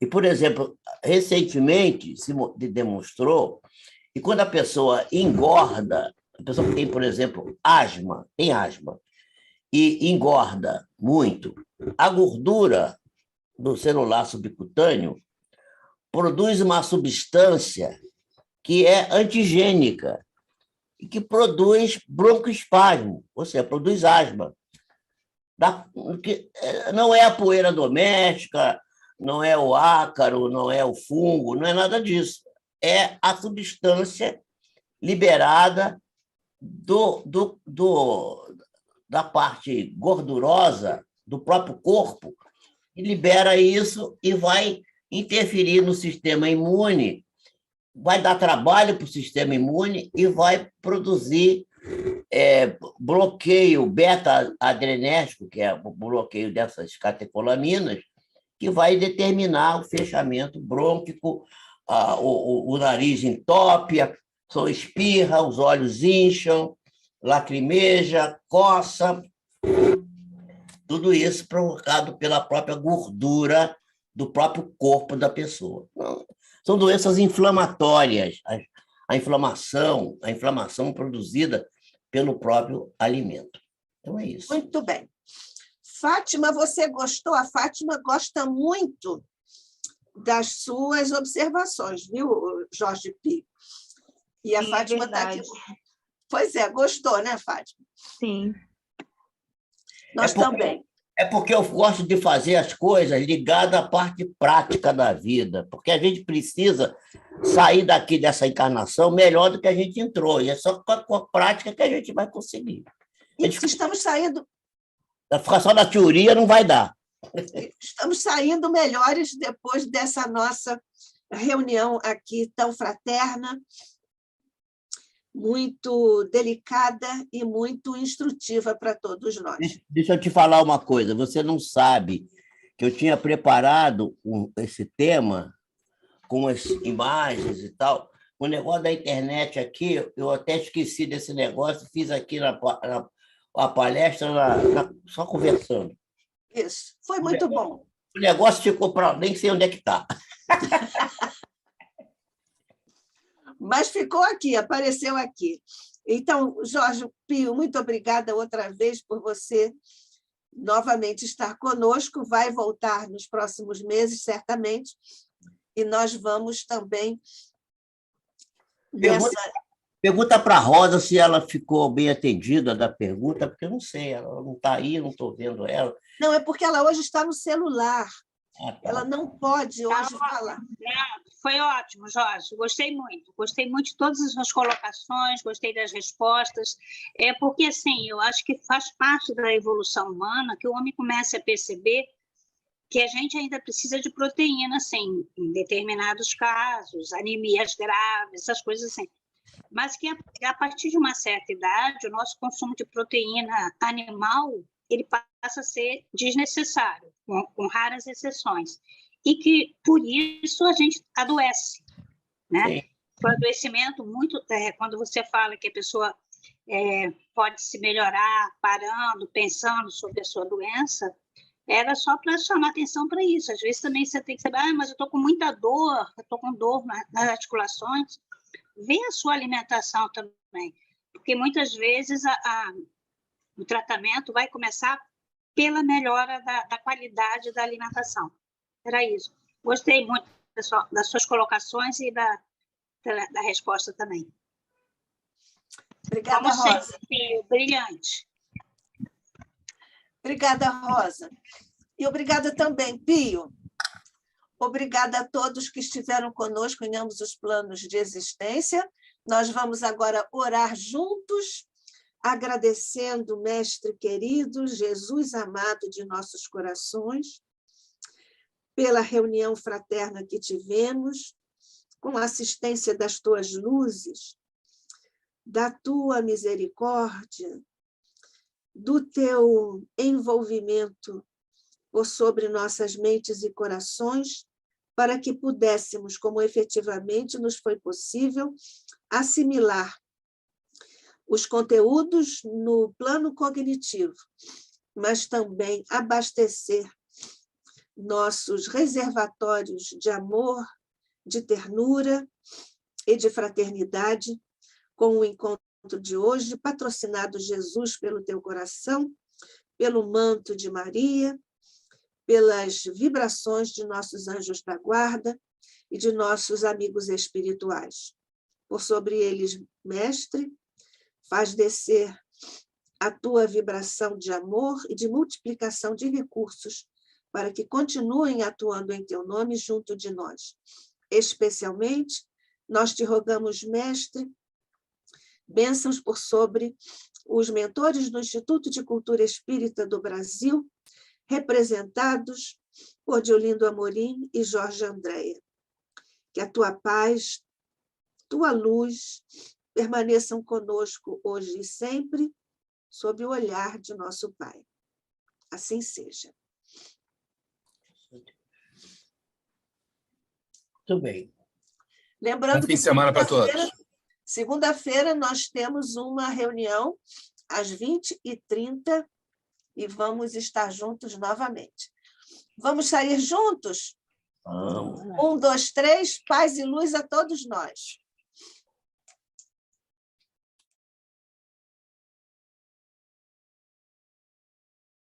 E, por exemplo, recentemente se demonstrou que quando a pessoa engorda, a pessoa que tem, por exemplo, tem asma, e engorda muito, a gordura do celular subcutâneo produz uma substância que é antigênica e que produz broncoespasmo, ou seja, produz asma. Não é a poeira doméstica, não é o ácaro, não é o fungo, não é nada disso. É a substância liberada da parte gordurosa do próprio corpo, e libera isso e vai interferir no sistema imune, vai dar trabalho para o sistema imune e vai produzir bloqueio beta-adrenérgico, que é o bloqueio dessas catecolaminas, que vai determinar o fechamento brônquico, o nariz entope, só espirra, os olhos incham, lacrimeja, coça, tudo isso provocado pela própria gordura do próprio corpo da pessoa. São doenças inflamatórias, a inflamação produzida pelo próprio alimento. Então, é isso. Muito bem. Fátima, você gostou? A Fátima gosta muito das suas observações, viu, Jorge Pio? E a Fátima está aqui. Pois é, gostou, né, Fátima? Sim. Nós também. É porque eu gosto de fazer as coisas ligadas à parte prática da vida, porque a gente precisa sair daqui dessa encarnação melhor do que a gente entrou, e é só com a prática que a gente vai conseguir. E estamos saindo... Ficar só na teoria não vai dar. Estamos saindo melhores depois dessa nossa reunião aqui tão fraterna, muito delicada e muito instrutiva para todos nós. Deixa eu te falar uma coisa. Você não sabe que eu tinha preparado esse tema com as imagens e tal. O negócio da internet aqui, eu até esqueci desse negócio, fiz aqui na palestra, só conversando. Isso, foi muito bom. O negócio ficou para... Nem sei onde é que está. Mas ficou aqui, apareceu aqui. Então, Jorge Pio, muito obrigada outra vez por você novamente estar conosco, vai voltar nos próximos meses, certamente, e nós vamos também nessa... Pergunta para a Rosa se ela ficou bem atendida da pergunta, porque eu não sei, ela não está aí, não estou vendo ela. Não, é porque ela hoje está no celular. Tá. Ela não pode hoje falar. Foi ótimo, Jorge. Gostei muito de todas as suas colocações, gostei das respostas. Porque, assim, eu acho que faz parte da evolução humana que o homem comece a perceber que a gente ainda precisa de proteína, assim, em determinados casos, anemias graves, essas coisas assim. Mas que a partir de uma certa idade, o nosso consumo de proteína animal ele passa a ser desnecessário, com raras exceções. E que, por isso, a gente adoece. Né? O adoecimento, quando você fala que a pessoa pode se melhorar parando, pensando sobre a sua doença, era só para chamar atenção para isso. Às vezes também você tem que saber, mas eu estou com muita dor, eu estou com dor nas articulações. Vê a sua alimentação também, porque muitas vezes o tratamento vai começar pela melhora da qualidade da alimentação. Era isso. Gostei muito, pessoal, das suas colocações e da resposta também. Obrigada, Como Rosa. sempre, brilhante. Obrigada, Rosa. E obrigada também, Pio. Obrigada a todos que estiveram conosco em ambos os planos de existência. Nós vamos agora orar juntos, agradecendo, Mestre querido, Jesus amado de nossos corações, pela reunião fraterna que tivemos, com a assistência das tuas luzes, da tua misericórdia, do teu envolvimento por sobre nossas mentes e corações, para que pudéssemos, como efetivamente nos foi possível, assimilar os conteúdos no plano cognitivo, mas também abastecer nossos reservatórios de amor, de ternura e de fraternidade com o encontro de hoje, patrocinado, Jesus, pelo teu coração, pelo manto de Maria, pelas vibrações de nossos anjos da guarda e de nossos amigos espirituais. Por sobre eles, Mestre, faz descer a tua vibração de amor e de multiplicação de recursos para que continuem atuando em teu nome junto de nós. Especialmente, nós te rogamos, Mestre, bênçãos por sobre os mentores do Instituto de Cultura Espírita do Brasil, representados por Diolindo Amorim e Jorge Andréia. Que a tua paz, tua luz, permaneçam conosco hoje e sempre, sob o olhar de nosso Pai. Assim seja. Muito bem. Lembrando Bom fim que de semana para todos. Segunda-feira nós temos uma reunião às 20h30 e vamos estar juntos novamente. Vamos sair juntos? Vamos. 1, 2, 3, paz e luz a todos nós.